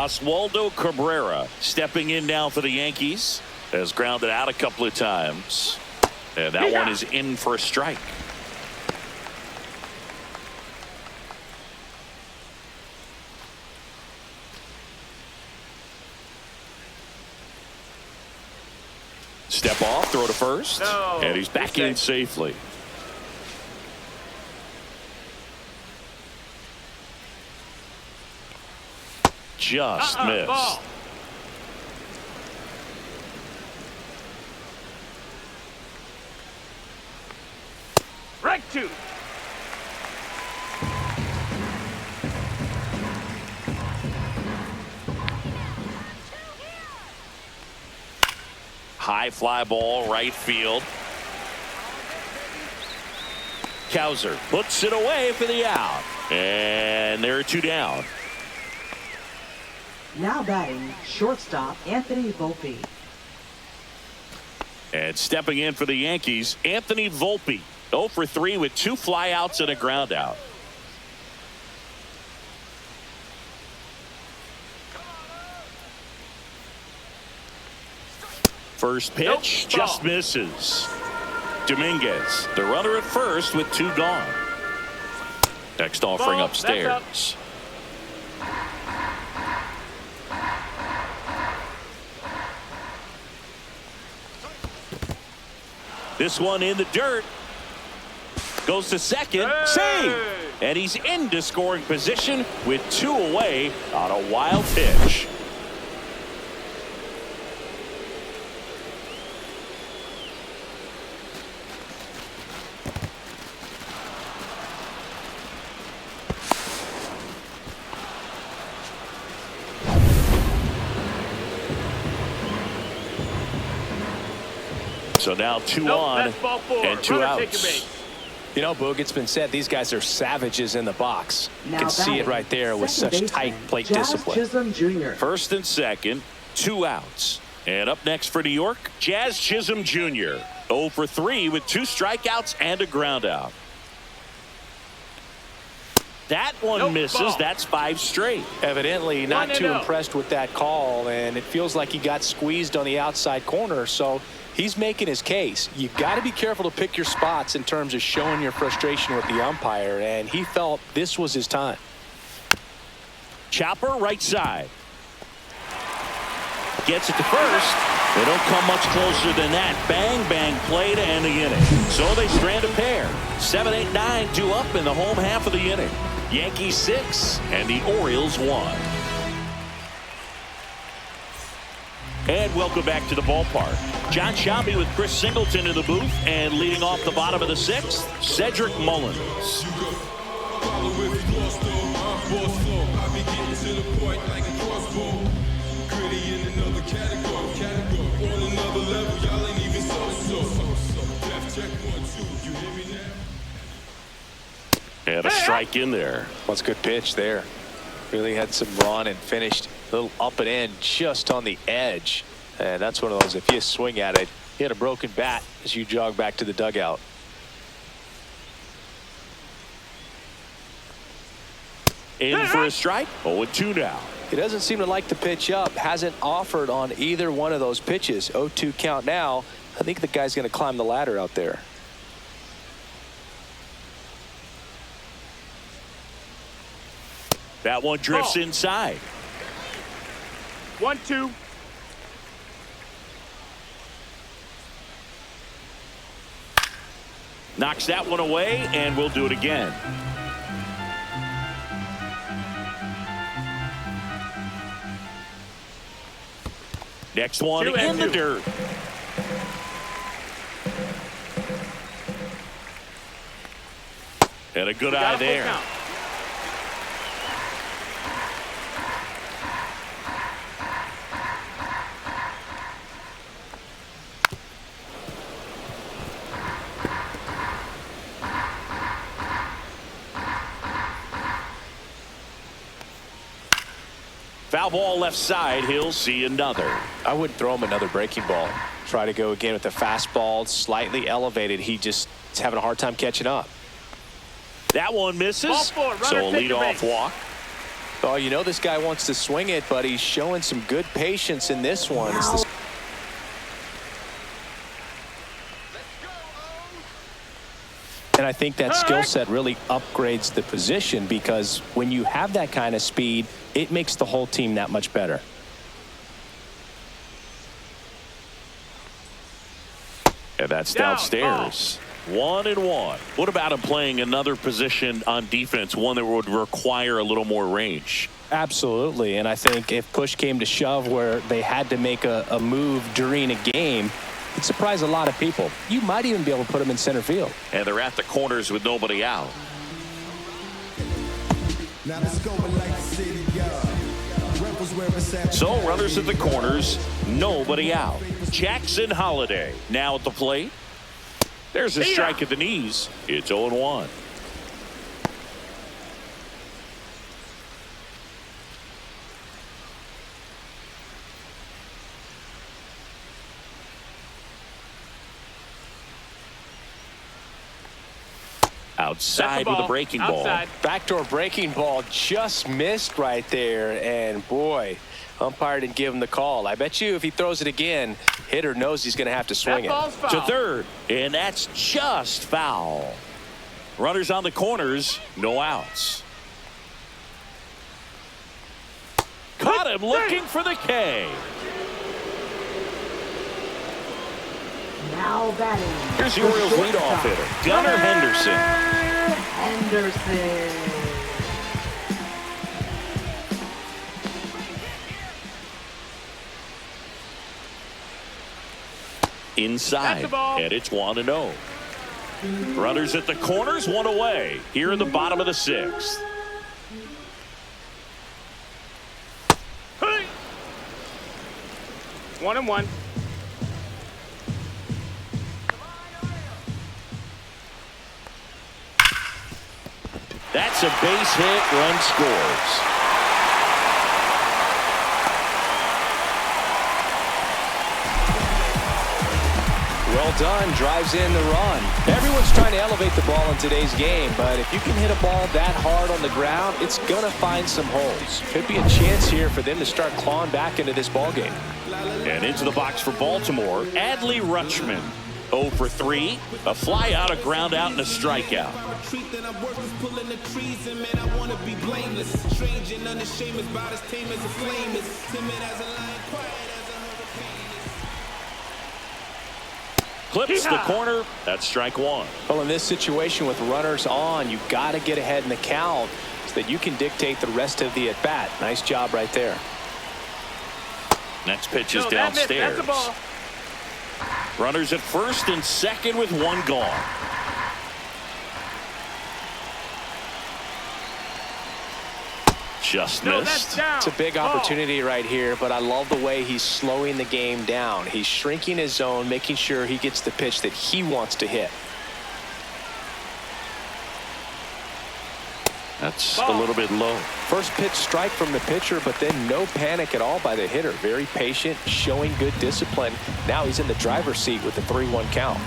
Oswaldo Cabrera stepping in now for the Yankees. Has grounded out a couple of times. And that one is in for a strike. Step off, throw to first. No, and he's back in safely. Just missed. Ball. Right two. High fly ball, right field. Kowser puts it away for the out. And there are two down. Now batting, shortstop Anthony Volpe. And stepping in for the Yankees, Anthony Volpe. 0 for 3 with 2 flyouts and a ground out. First pitch just misses. Dominguez, the runner at first with 2 gone. Next offering upstairs. This one in the dirt. Goes to second. Save. And he's into scoring position with 2 away on a wild pitch. So now 2 on and 2 outs. You know, Boog, it's been said these guys are savages in the box. You Now can see it right there with such tight plate discipline. Chisholm Jr. First and second, 2 outs. And up next for New York, Jazz Chisholm Jr. 0 for 3 with 2 strikeouts and a ground out. That one misses. Ball. That's 5 straight. Evidently not 1-0. too impressed with that call, and it feels like he got squeezed on the outside corner, so he's making his case. You've got to be careful to pick your spots in terms of showing your frustration with the umpire, and he felt this was his time. Chopper right side. Gets it to first. They don't come much closer than that. Bang, bang play to end the inning. So they strand a pair. 7, 8, 9, 2 up in the home half of the inning. Yankees 6 and the Orioles 1. And welcome back to the ballpark. John Shelby with Chris Singleton in the booth, and leading off the bottom of the 6th, Cedric Mullins. And a strike in there. What's a good pitch there. Really had some run and finished a little up and in just on the edge. And that's one of those, if you swing at it, you hit a broken bat as you jog back to the dugout. In for a strike. 0-2 now. He doesn't seem to like the pitch up. Hasn't offered on either one of those pitches. 0-2 count now. I think the guy's going to climb the ladder out there. That one drifts inside. 1-2. Knocks that one away, and we'll do it again. Next one in the dirt. And a good eye there. Foul ball left side. He'll see another. I wouldn't throw him another breaking ball. Try to go again with the fastball, slightly elevated. He just is having a hard time catching up. That one misses. Ball four, runner So a take the leadoff base. walk. Oh, you know this guy wants to swing it, but he's showing some good patience in this one. And I think that skill set really upgrades the position, because when you have that kind of speed, it makes the whole team that much better. And that's downstairs. 1-1. What about him playing another position on defense, one that would require a little more range? Absolutely. And I think if push came to shove where they had to make a move during a game, it'd surprise a lot of people. You might even be able to put him in center field. And they're at the corners with nobody out. Now let's go like the city, So runners at the corners, nobody out. Jackson Holiday now at the plate. There's a strike at the knees. It's 0-1. Outside with a breaking ball. Backdoor breaking ball just missed right there. And boy, umpire didn't give him the call. I bet you if he throws it again, hitter knows he's going to have to swing it. To third, and that's just foul. Runners on the corners, no outs. Caught him looking for the K. Now batting. Here's the Orioles leadoff hitter, Gunnar Henderson. Inside, and it's 1-0. Runners at the corners, one away. Here in the bottom of the sixth. Hey. 1-1. That's a base hit, run scores. Well done, drives in the run. Everyone's trying to elevate the ball in today's game, but if you can hit a ball that hard on the ground, it's going to find some holes. Could be a chance here for them to start clawing back into this ball game. And into the box for Baltimore, Adley Rutschman. 0 for 3, a fly out, a ground out, and a strikeout. Clips the corner. That's strike one. Well, in this situation with runners on, you got to get ahead in the count so that you can dictate the rest of the at bat. Nice job right there. Next pitch is downstairs. That's a ball. Runners at first and second with one gone. Just missed. It's a big opportunity right here, but I love the way he's slowing the game down. He's shrinking his zone, making sure he gets the pitch that he wants to hit. That's a little bit low. First pitch strike from the pitcher, but then no panic at all by the hitter. Very patient, showing good discipline. Now he's in the driver's seat with the 3-1 count.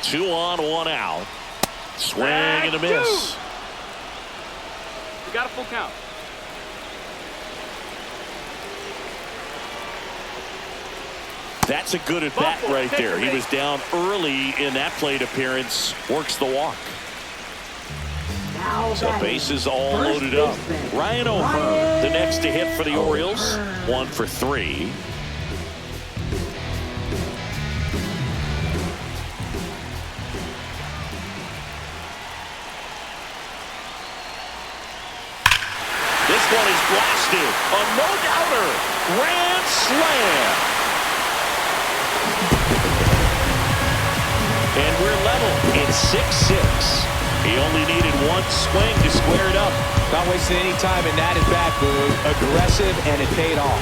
2 on, 1 out. Swing and a miss. We got a full count. That's a good at bat right there. He was down early in that plate appearance. Works the walk. So bases all loaded up. Ryan O'Hearn, the next to hit for the Orioles. 1 for 3. This one is blasted. A no-doubter. Grand slam. And we're level. It's 6-6. He only needed one swing to square it up. Not wasting any time in that at bat, Boo. Aggressive, and it paid off.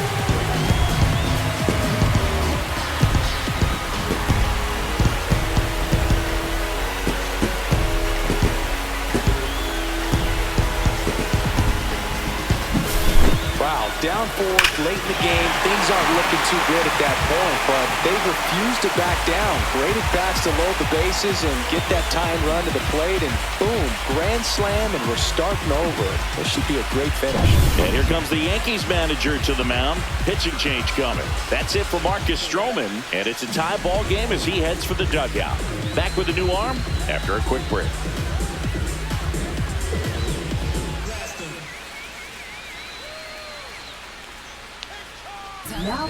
Wow, down 4 late in the game. Things aren't looking too good at that point, but they refuse to back down. Great at bats to load the bases and get that tying run to the plate, and boom, grand slam, and we're starting over. This should be a great finish. And here comes the Yankees manager to the mound. Pitching change coming. That's it for Marcus Stroman, and it's a tie ball game as he heads for the dugout. Back with a new arm after a quick break. Now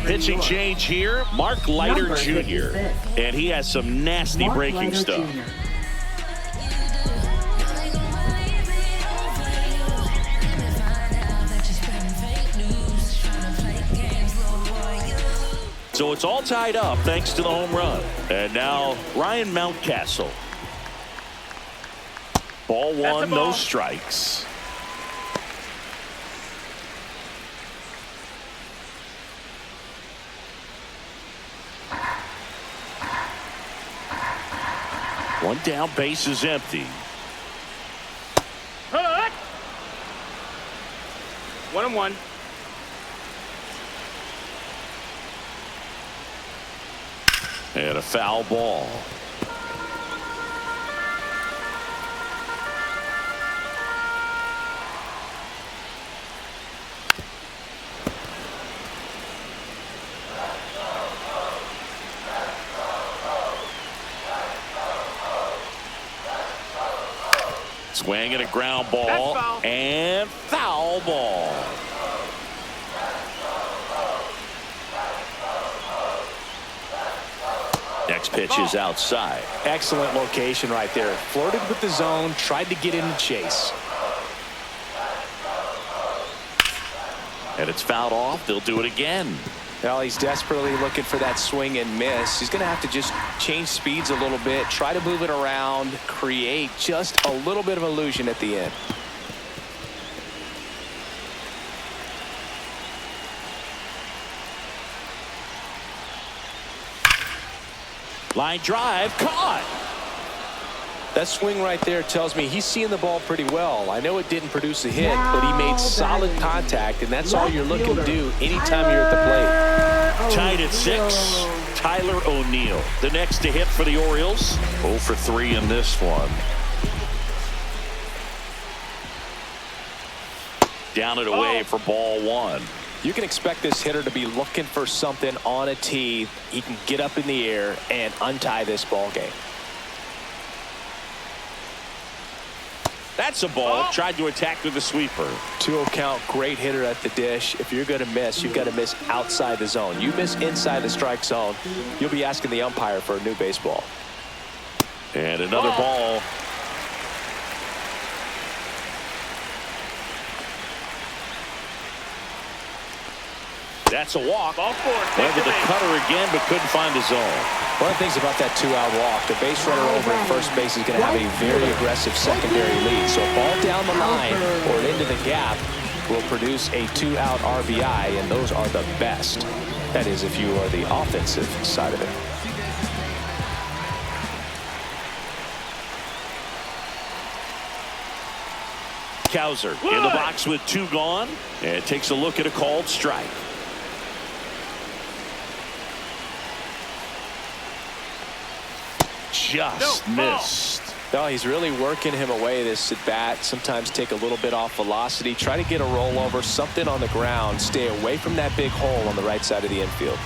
Pitching change here, Mark Leiter Jr. And he has some nasty breaking stuff. Jr. So it's all tied up thanks to the home run. And now Ryan Mountcastle. Ball one, no strikes. One down, base is empty. 1-1. And a foul ball. Swing and a ground ball and foul ball. Next pitch is outside. Excellent location right there. Flirted with the zone, tried to get in the chase. And it's fouled off. They'll do it again. Well, he's desperately looking for that swing and miss. He's going to have to just change speeds a little bit, try to move it around, create just a little bit of illusion at the end. Line drive, caught. That swing right there tells me he's seeing the ball pretty well. I know it didn't produce a hit, but he made solid contact, and that's all you're looking to do anytime you're at the plate. Tied at 6, Tyler O'Neill. The next to hit for the Orioles. 0 for 3 in this one. Down and away for ball one. You can expect this hitter to be looking for something on a tee. He can get up in the air and untie this ball game. That's a ball. Tried to attack with a sweeper. 2-0 count, great hitter at the dish. If you're going to miss, you've got to miss outside the zone. You miss inside the strike zone, you'll be asking the umpire for a new baseball. And another ball. That's a walk. Went with the cutter again, but couldn't find the zone. One of the things about that 2-out walk, the base runner over at first base is going to have a very aggressive secondary lead. So a ball down the line or into the gap will produce a 2-out RBI, and those are the best. That is, if you are the offensive side of it. Cowser in the box with 2 gone, and takes a look at a called strike. Just missed. No, he's really working him away this at bat. Sometimes take a little bit off velocity, try to get a rollover, something on the ground, stay away from that big hole on the right side of the infield.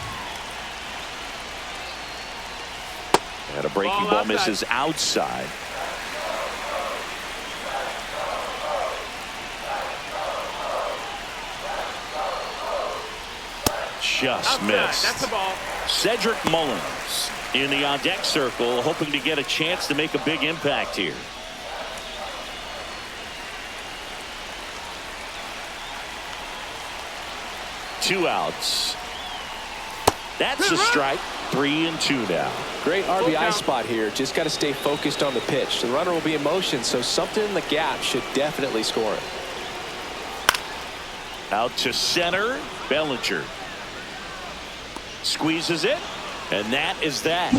And a breaking ball misses outside. Just missed. That's the ball. Cedric Mullins in the on-deck circle, hoping to get a chance to make a big impact here. Two outs. That's a strike. 3-2 now. Great RBI spot here. Just got to stay focused on the pitch. The runner will be in motion, so something in the gap should definitely score it. Out to center. Bellinger squeezes it, and that is that.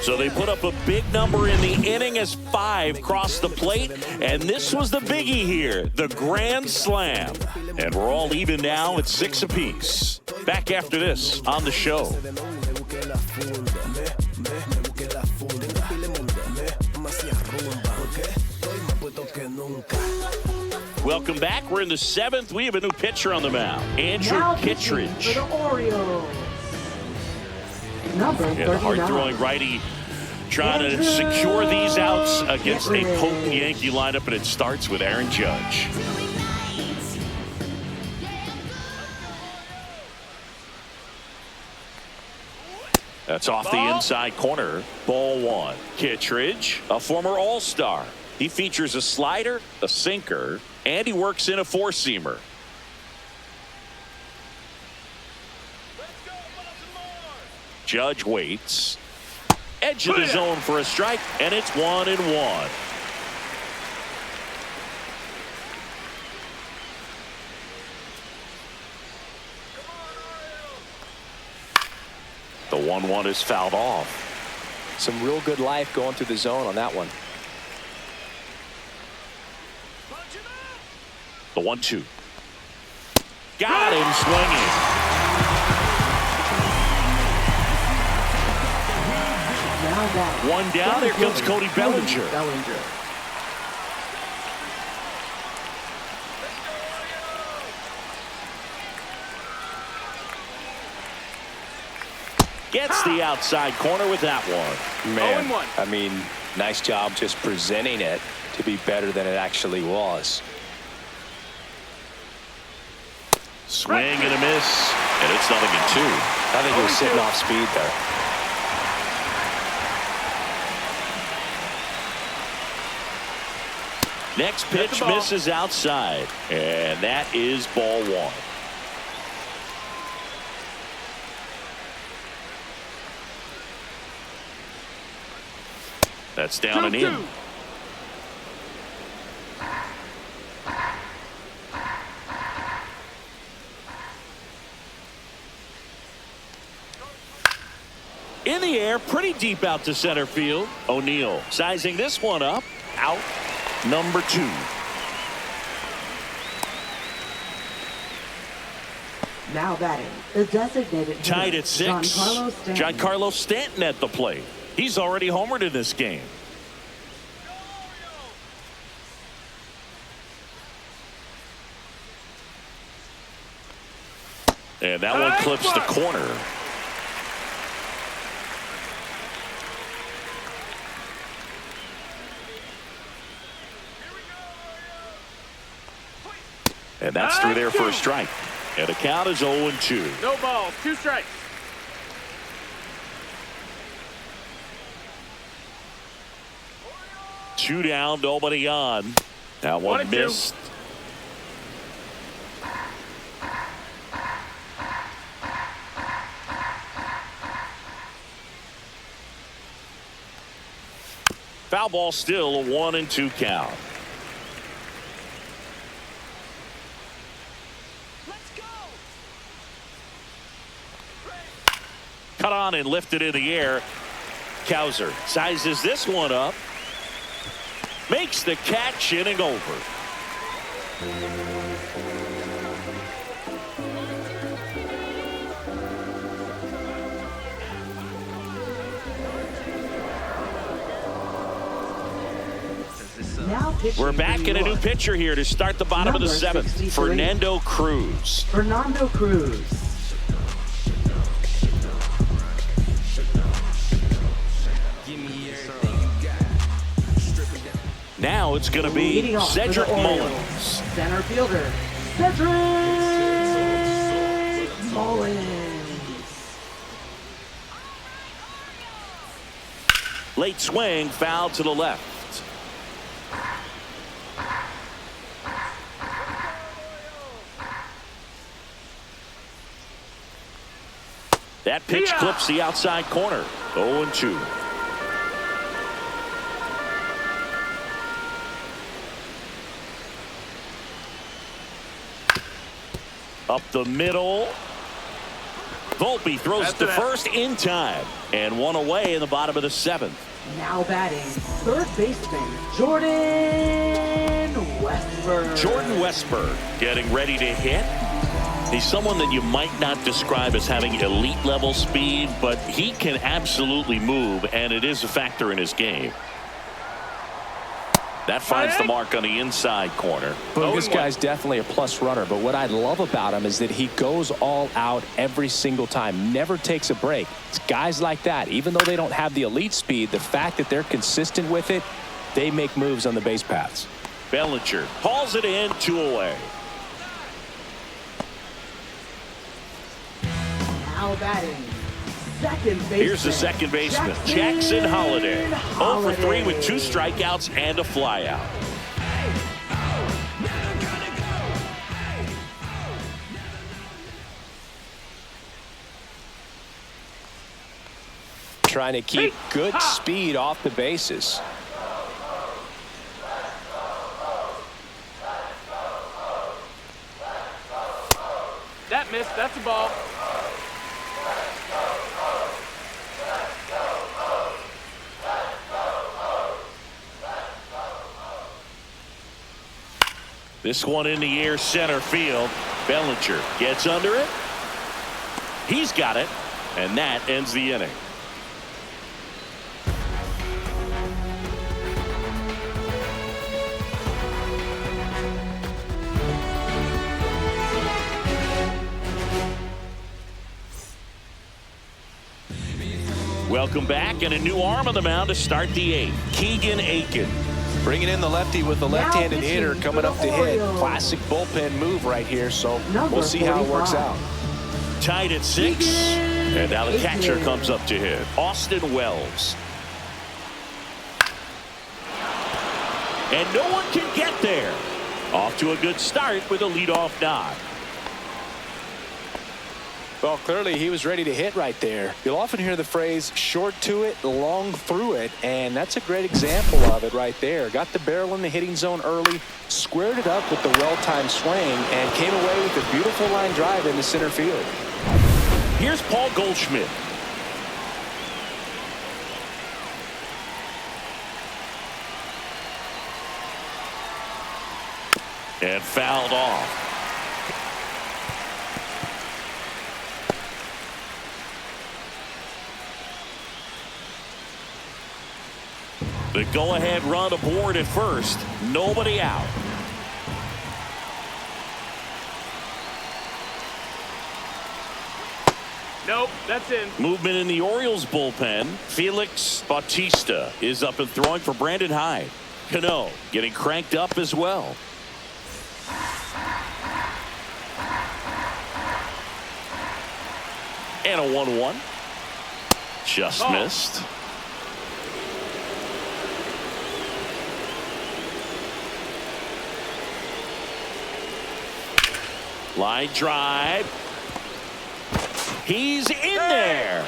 So they put up a big number in the inning as 5 crossed the plate, and this was the biggie here, the grand slam. And we're all even now at 6 apiece. Back after this on the show. Welcome back. We're in the 7th. We have a new pitcher on the mound, Andrew Now Kittredge. pitching for the Orioles. Number 39. The hard-throwing righty trying to secure these outs against a potent Yankee lineup, and it starts with Aaron Judge. That's off the inside corner. Ball 1. Kittredge, a former All-Star. He features a slider, a sinker, and he works in a 4-seamer. Judge waits. Edge of the zone for a strike, and it's 1-1. The 1-1 is fouled off. Some real good life going through the zone on that one. The 1-2. Got him swinging. One down. There comes Cody Bellinger. Gets the outside corner with that one. Man, I mean, nice job just presenting it to be better than it actually was. Swing and a miss, and it's 0-2. I think he was sitting off speed there. Next pitch misses outside, and that is ball 1. That's down and in. In the air, pretty deep out to center field. O'Neill sizing this one up. Out number 2. Now batting, the designated hitter, Tied at 6. Giancarlo Stanton at the plate. He's already homered in this game. And that one clips the corner. And that's through there for a strike. And the count is 0-2. No balls, 2 strikes. Two down, nobody on. That one missed. Foul ball, still a 1-2 count. Cut on and lifted in the air. Cowser sizes this one up. Makes the catch, inning over. We're back in a new pitcher here to start the bottom of the 7th. Fernando Cruz. Now it's going to be Cedric Mullins. Center fielder, Cedric Mullins. Late swing, foul to the left. That pitch clips the outside corner. 0-2. Up the middle. Volpe throws to first in time. And one away in the bottom of the 7th. Now batting, third baseman, Jordan Westburg. Jordan Westburg getting ready to hit. He's someone that you might not describe as having elite level speed, but he can absolutely move, and it is a factor in his game. That finds the mark on the inside corner. But this guy's definitely a plus runner, but what I love about him is that he goes all out every single time, never takes a break. It's guys like that, even though they don't have the elite speed, the fact that they're consistent with it, they make moves on the base paths. Bellinger hauls it in, 2 away. Now batting, second baseman. Here's the second baseman, Jackson Holliday. 0 for 3 with 2 strikeouts and a flyout. Trying to keep good speed off the bases. That missed. That's a ball. This one in the air, center field. Bellinger gets under it. He's got it, and that ends the inning. Welcome back, and a new arm on the mound to start the 8th. Keegan Aiken. Bringing in the lefty with the left-handed hitter coming up to hit. Classic bullpen move right here, so we'll see how it works out. Tied at 6, and now the catcher comes up to hit. Austin Wells. And no one can get there. Off to a good start with a leadoff nod. Well, clearly he was ready to hit right there. You'll often hear the phrase short to it, long through it, and that's a great example of it right there. Got the barrel in the hitting zone early, squared it up with the well-timed swing, and came away with a beautiful line drive into center field. Here's Paul Goldschmidt. And fouled off. The go-ahead run aboard at first. Nobody out. Nope, that's in. Movement in the Orioles bullpen. Felix Bautista is up and throwing for Brandon Hyde. Cano getting cranked up as well. And a 1-1. Just missed. Line drive. He's in there.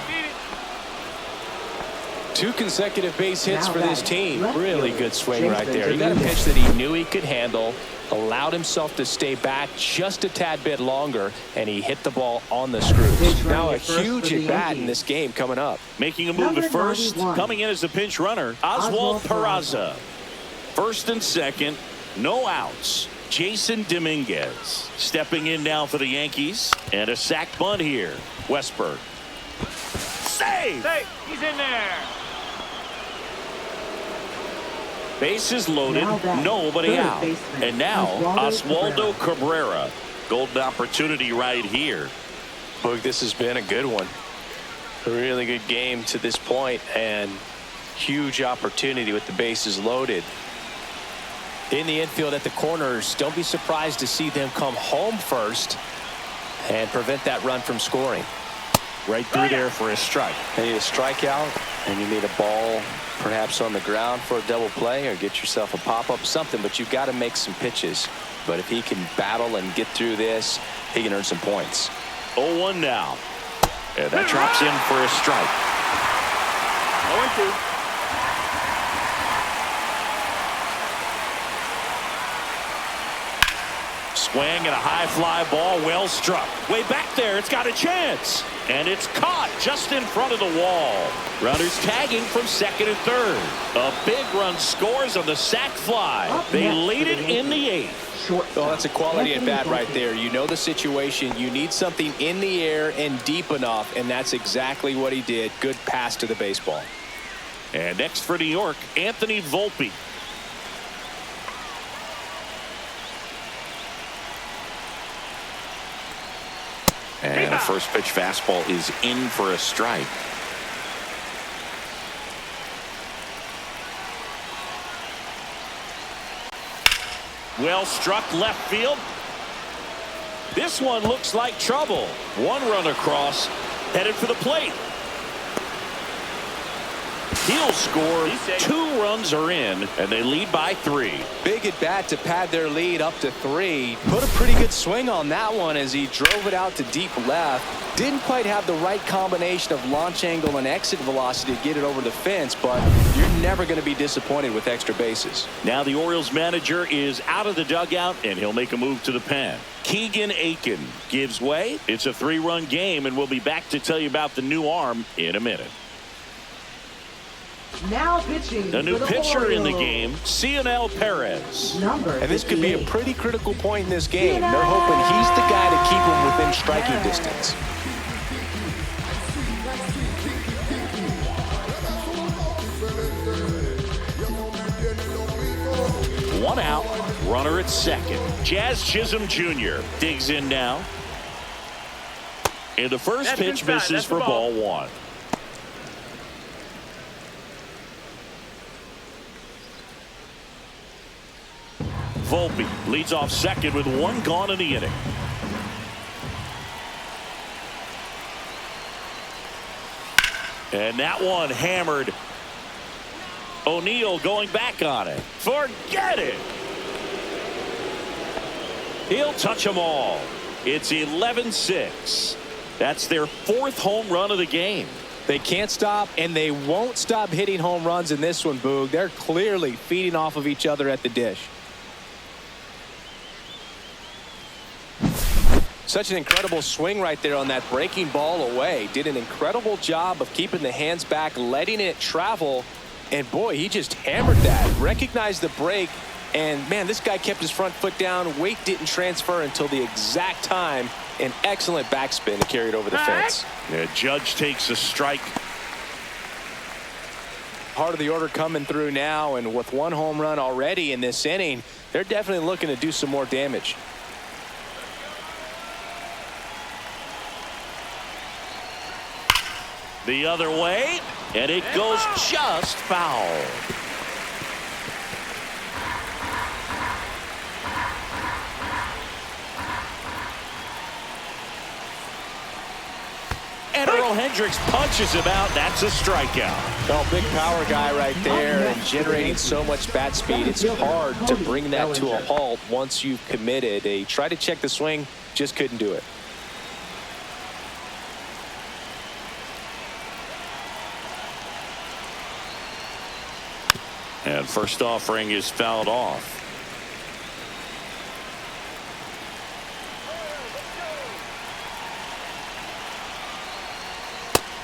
2 consecutive base hits for this team. Really good swing right there. He got a pitch that he knew he could handle, allowed himself to stay back just a tad bit longer, and he hit the ball on the screws. Now a huge at bat in this game coming up. Making a move at first. Coming in as the pinch runner, Oswald Peraza. First and second, no outs. Jason Dominguez stepping in now for the Yankees, and a sac bunt here. Westburg. Save! He's in there. Bases loaded, nobody out. And now Oswaldo Cabrera. Golden opportunity right here. Boog, this has been a good one. A really good game to this point, and huge opportunity with the bases loaded. In the infield at the corners, don't be surprised to see them come home first and prevent that run from scoring. Right through there for a strike. You need a strikeout, and you need a ball perhaps on the ground for a double play, or get yourself a pop-up, something, but you've got to make some pitches. But if he can battle and get through this, he can earn some points. 0-1 now. And that drops in for a strike. 0-2. Swing and a high fly ball, well struck. Way back there, it's got a chance. And it's caught just in front of the wall. Runners tagging from second and third. A big run scores on the sac fly. They lead it in the eighth. Well, that's a quality at bat right there. You know the situation. You need something in the air and deep enough, and that's exactly what he did. Good pass to the baseball. And next for New York, Anthony Volpe. And the first pitch fastball is in for a strike. Well struck left field. This one looks like trouble. One run across, headed for the plate. He'll score. 2 runs are in, and they lead by 3. Big at bat to pad their lead up to 3. Put a pretty good swing on that one as he drove it out to deep left. Didn't quite have the right combination of launch angle and exit velocity to get it over the fence, but you're never going to be disappointed with extra bases. Now the Orioles manager is out of the dugout, and he'll make a move to the pen. Keegan Aiken gives way. It's a 3-run game, and we'll be back to tell you about the new arm in a minute. Now pitching. The new for the pitcher in the Orioles. game, Cionel Perez. Number And this could be a 58. pretty critical point in this game. They're hoping he's the guy to keep him within striking distance. One out, runner at second. Jazz Chisholm Jr. digs in now. And the first That's pitch inside. misses That's for the ball. ball 1. Volpe leads off second with 1 gone in the inning. And that one hammered. O'Neill going back on it. Forget it. He'll touch them all. It's 11-6. That's their 4th home run of the game. They can't stop, and they won't stop hitting home runs in this one, Boog. They're clearly feeding off of each other at the dish. Such an incredible swing right there on that breaking ball away. Did an incredible job of keeping the hands back, letting it travel. And boy, he just hammered that. Recognized the break. And man, this guy kept his front foot down. Weight didn't transfer until the exact time. An excellent backspin to carry it over the fence. The Judge takes a strike. Part of the order coming through now. And with 1 home run already in this inning, they're definitely looking to do some more damage. The other way, and it goes just foul. And Earl Hendricks punches him out. That's a strikeout. Well, big power guy right there and generating so much bat speed. It's hard to bring that to a halt once you've committed. They tried to check the swing, just couldn't do it. And first offering is fouled off.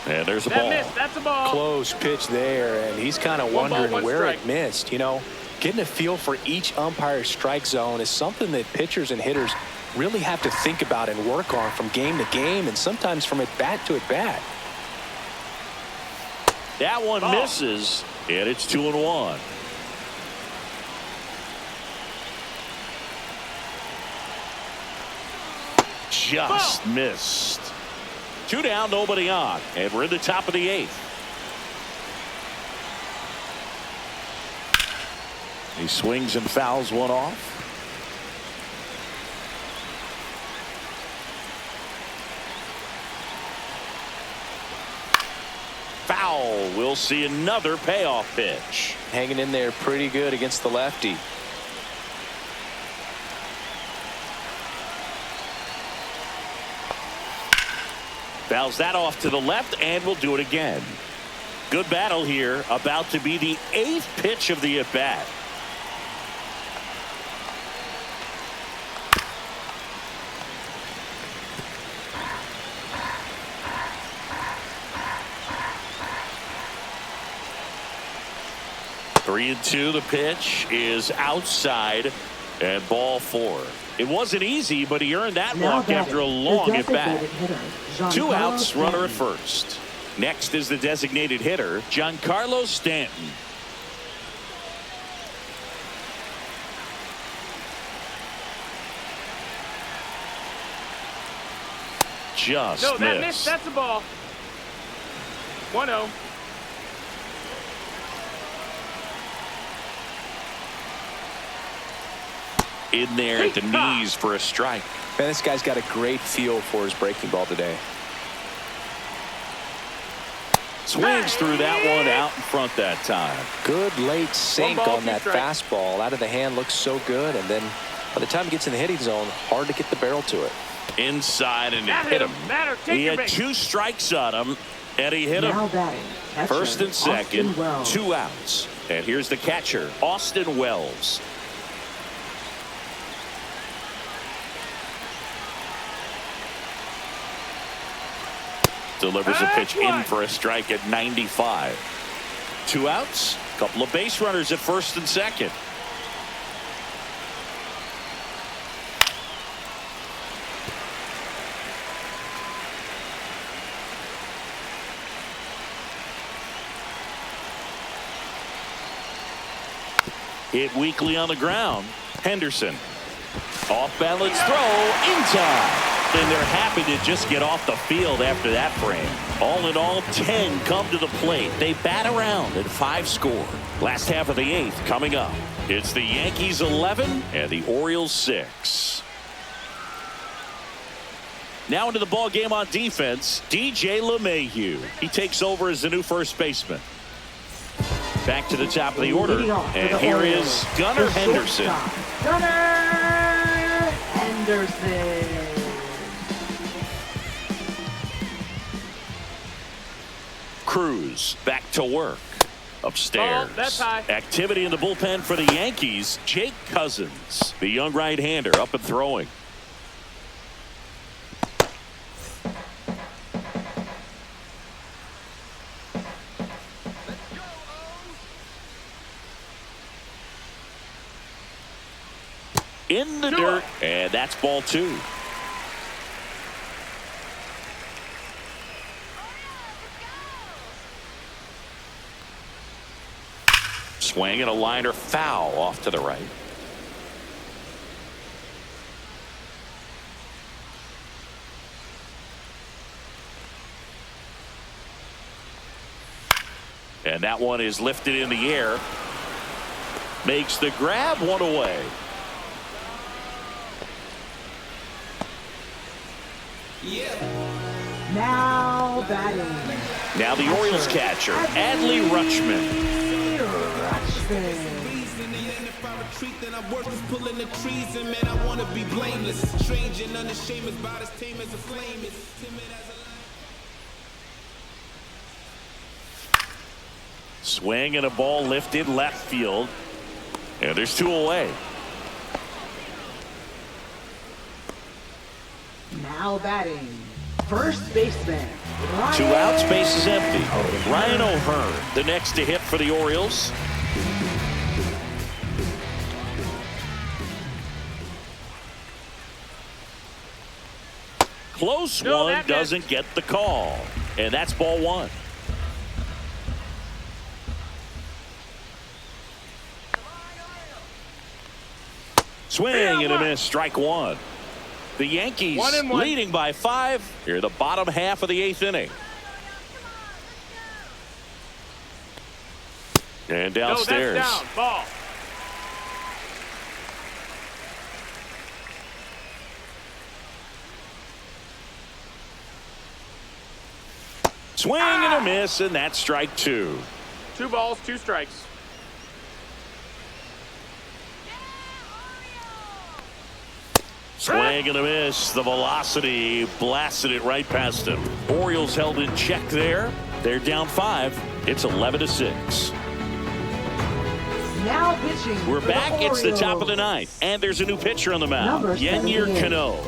And there's a ball. Missed. That's a ball. Close pitch there, and he's kind of One ball, wondering one where strike. it missed. You know, getting a feel for each umpire's strike zone is something that pitchers and hitters really have to think about and work on from game to game and sometimes from at bat to at bat. That one misses, and it's 2-1. Just missed. 2 down, nobody on, and we're in the top of the 8th. He swings and fouls one off. Foul. We'll see another payoff pitch. Hanging in there pretty good against the lefty. Fouls that off to the left, and we'll do it again. Good battle here. About to be the 8th pitch of the at-bat. 3-2. The pitch is outside and ball 4. It wasn't easy, but he earned that walk after a long at bat. 2 outs, runner at first. Next is the designated hitter, Giancarlo Stanton. Just No, that missed. missed. That's a ball. 1-0. In there at the knees for a strike. Man, this guy's got a great feel for his breaking ball today. Swings through that one out in front that time. Good late sink 1 ball, on that 2 strikes. fastball. Out of the hand looks so good, and then by the time he gets in the hitting zone, hard to get the barrel to it. Inside, and That it hit him. Matter. Take He your had base. 2 strikes on him, and he hit him. Now batting, catcher, First and second, Austin Wells. 2 outs. And here's the catcher, Austin Wells. Delivers a pitch in for a strike at 95. 2 outs, couple of base runners at first and second. Hit weakly on the ground. Henderson. Off balance throw in time. And they're happy to just get off the field after that frame. All in all, 10 come to the plate. They bat around and 5 score. Last half of the 8th coming up. It's the Yankees 11 and the Orioles 6. Now into the ball game on defense, DJ LeMahieu. He takes over as the new first baseman. Back to the top of the order, and here is Gunnar Henderson. Gunnar Henderson. Cruz back to work. Upstairs. Oh, that's high. Activity in the bullpen for the Yankees. Jake Cousins, the young right-hander, up and throwing. In the dirt, and that's ball 2. Swing and a liner foul off to the right. And that one is lifted in the air. Makes the grab, 1 away. Now batting. Now the Orioles catcher, Adley Rutschman. Then I work is pulling the trees, and man, I want to be blameless. Strange and unashamed, about as tame as a flame. Timid as a Swing and a ball lifted left field. And there's 2 away. Now batting. First baseman. 2 outs, base is empty. Ryan O'Hearn, the next to hit for the Orioles. Close one, doesn't get the call. And that's ball 1. Swing and a miss, strike 1. The Yankees leading by 5 here in the bottom half of the 8th inning. And downstairs. No, that's down. Ball. Swing and a miss, and that's strike 2. 2 balls, 2 strikes. Swing and a miss. The velocity blasted it right past him. Orioles held in check there. They're down 5. It's 11-6. Now pitching. We're back. It's the top of the 9th, and there's a new pitcher on the mound. Yennier Cano.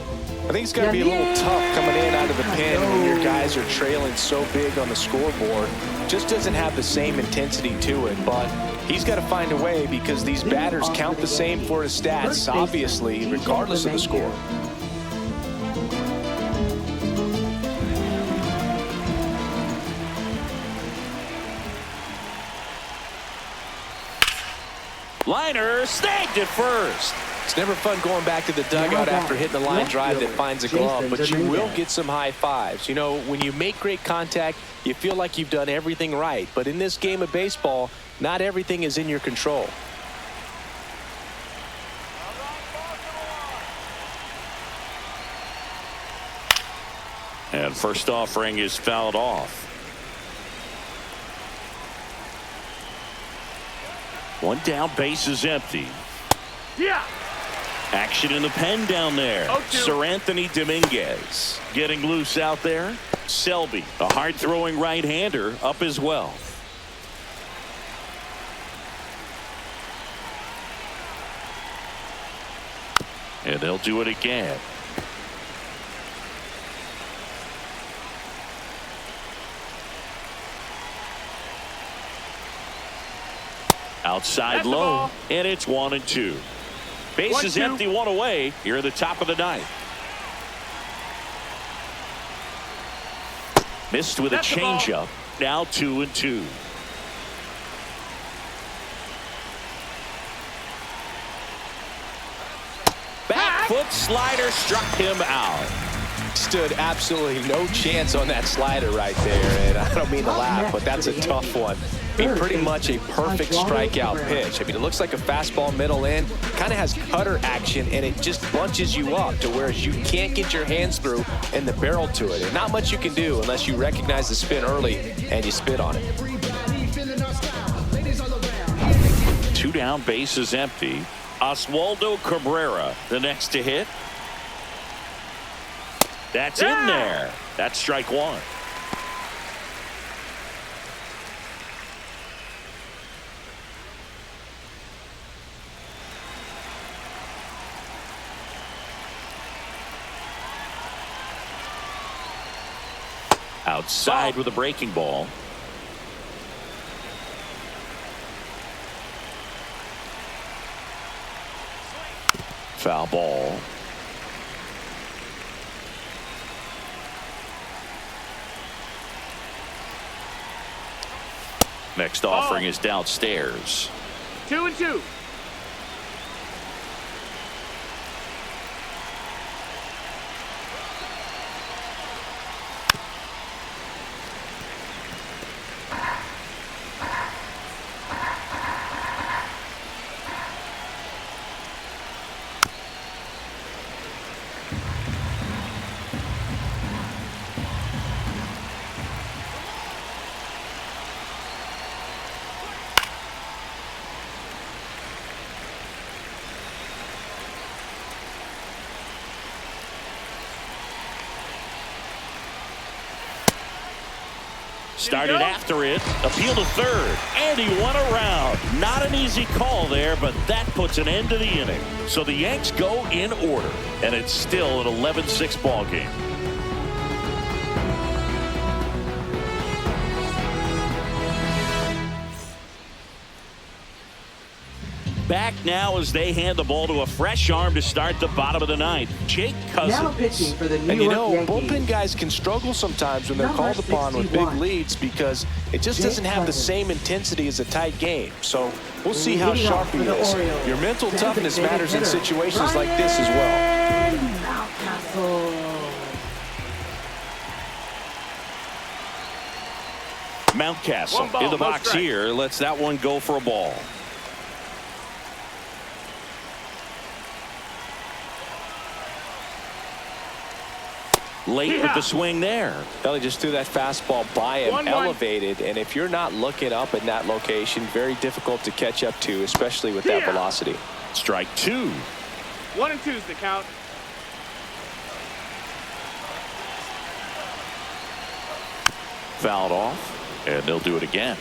I think it's going to be a little tough coming in out of the pen when your guys are trailing so big on the scoreboard. Just doesn't have the same intensity to it, but He's got to find a way because these batters count the same for his stats, obviously, regardless of the score. Liner snagged at first. It's never fun going back to the dugout after hitting a line drive that finds a glove, but you will get some high fives. You know, when you make great contact, you feel like you've done everything right. But in this game of baseball, not everything is in your control. And first offering is fouled off. One down, base is empty. Yeah. Action in the pen down there. Sir Anthony Dominguez getting loose out there. Selby, a hard-throwing right-hander, up as well. And they'll do it again. Outside That's low, and it's 1-2. Base is empty, one away here at the top of the ninth. Missed with a changeup. Now 2-2. Back foot slider struck him out. Stood absolutely no chance on that slider right there, and I don't mean to laugh, but that's a tough one. I mean, pretty much a perfect strikeout pitch. I mean, it looks like a fastball middle in, kind of has cutter action, and it just bunches you up to where you can't get your hands through and the barrel to it. And not much you can do unless you recognize the spin early and you spit on it. 2 down, base is empty. Oswaldo Cabrera, the next to hit. That's in there. That's strike one. Outside with a breaking ball. Foul ball. Next offering is downstairs. 2-2. Started after it, appeal to third, and he went around. Not an easy call there, but that puts an end to the inning. So the Yanks go in order, and it's still an 11-6 ball game. Back now as they hand the ball to a fresh arm to start the bottom of the ninth. Jake Cousins. Now pitching for the New And you York know, Yankees. bullpen guys can struggle sometimes when they're called upon with big leads because it just doesn't have the same intensity as a tight game. So we'll see how sharp he is. Your mental toughness matters in situations like this as well. Mountcastle in the box here. Lets that one go for a ball. Late with the swing there. Belly just threw that fastball by him, elevated, and if you're not looking up in that location, very difficult to catch up to, especially with that velocity. Strike two. 1-2 is the count. Fouled off, and they'll do it again.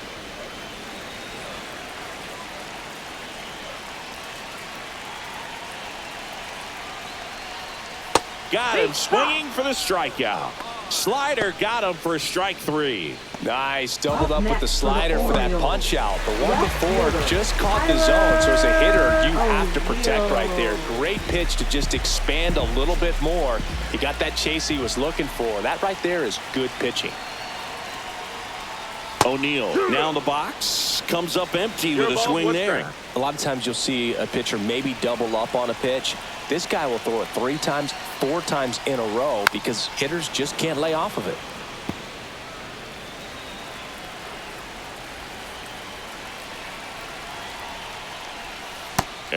Got him swinging for the strikeout. Slider got him for strike 3. Nice. Doubled up with the slider for that punch out. The one before just caught the zone. So as a hitter, you have to protect right there. Great pitch to just expand a little bit more. He got that chase he was looking for. That right there is good pitching. O'Neill now in the box, comes up empty with a swing there. A lot of times you'll see a pitcher maybe double up on a pitch. This guy will throw it 3 times, 4 times in a row because hitters just can't lay off of it.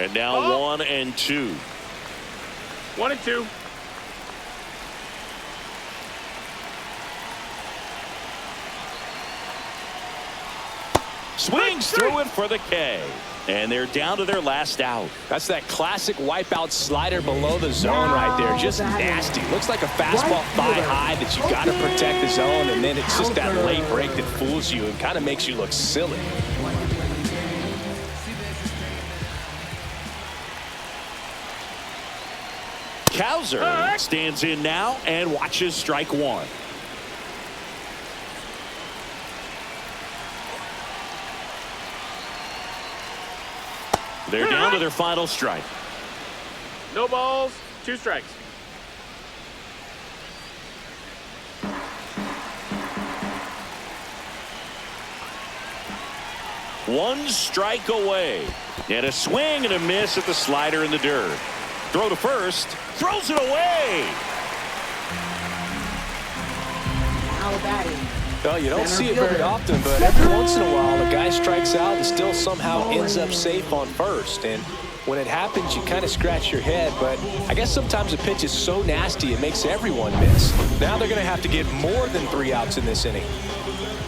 And now 1 and 2. 1 and 2. Swings through it for the K. And they're down to their last out. That's that classic wipeout slider below the zone right there. Just nasty. Looks like a fastball thigh high that you got to protect the zone, and then it's just that late break that fools you and kind of makes you look silly. Cowser stands in now and watches strike 1. They're down to their final strike. No balls, 2 strikes. One strike away. And a swing and a miss at the slider in the dirt. Throw to first. Throws it away. Now batting. Well, you don't see it very often, but every once in a while, a guy strikes out and still somehow ends up safe on first. And when it happens, you kind of scratch your head. But I guess sometimes a pitch is so nasty, it makes everyone miss. Now they're going to have to get more than 3 outs in this inning.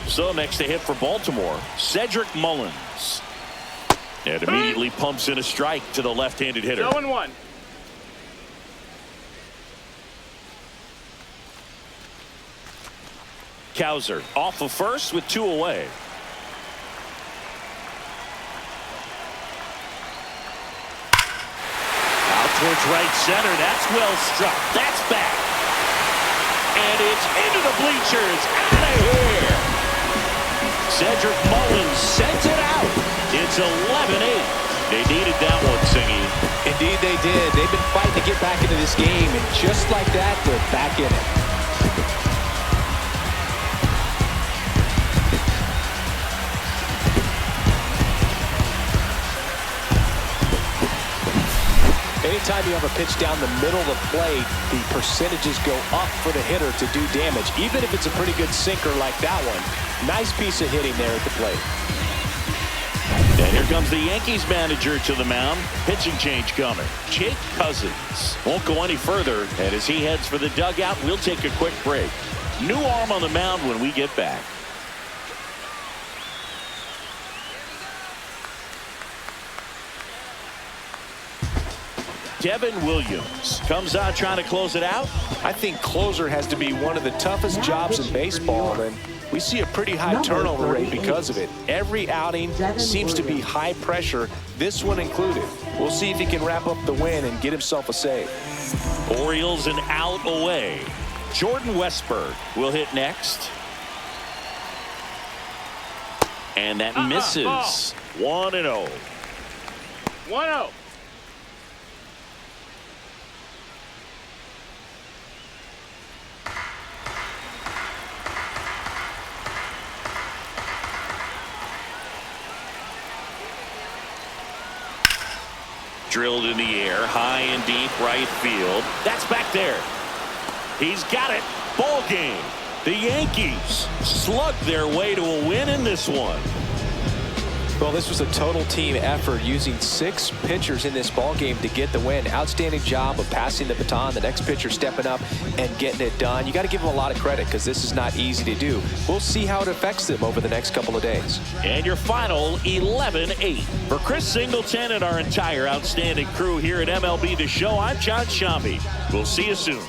So next to hit for Baltimore, Cedric Mullins. And immediately pumps in a strike to the left-handed hitter. 0-1. Cowser off of first with 2 away. Out towards right center. That's well struck. That's back. And it's into the bleachers. Out of here. Cedric Mullins sent it out. It's 11-8. They needed that one, Singy. Indeed they did. They've been fighting to get back into this game, and just like that, they're back in it. Anytime you have a pitch down the middle of the plate, the percentages go up for the hitter to do damage, even if it's a pretty good sinker like that one. Nice piece of hitting there at the plate. And here comes the Yankees manager to the mound. Pitching change coming. Jake Cousins won't go any further, and as he heads for the dugout, we'll take a quick break. New arm on the mound when we get back. Devin Williams comes out trying to close it out. I think closer has to be one of the toughest jobs in baseball, and we see a pretty high turnover rate because of it. Every outing seems to be high pressure, this one included. We'll see if he can wrap up the win and get himself a save. Orioles an out away. Jordan Westburg will hit next. And that misses. 1-0. 1-0. Drilled in the air, high and deep right field. That's back there. He's got it. Ball game. The Yankees slugged their way to a win in this one. Well, this was a total team effort, using 6 pitchers in this ball game to get the win. Outstanding job of passing the baton. The next pitcher stepping up and getting it done. You got to give them a lot of credit because this is not easy to do. We'll see how it affects them over the next couple of days. And your final 11-8. For Chris Singleton and our entire outstanding crew here at MLB The Show, I'm John Shambi. We'll see you soon.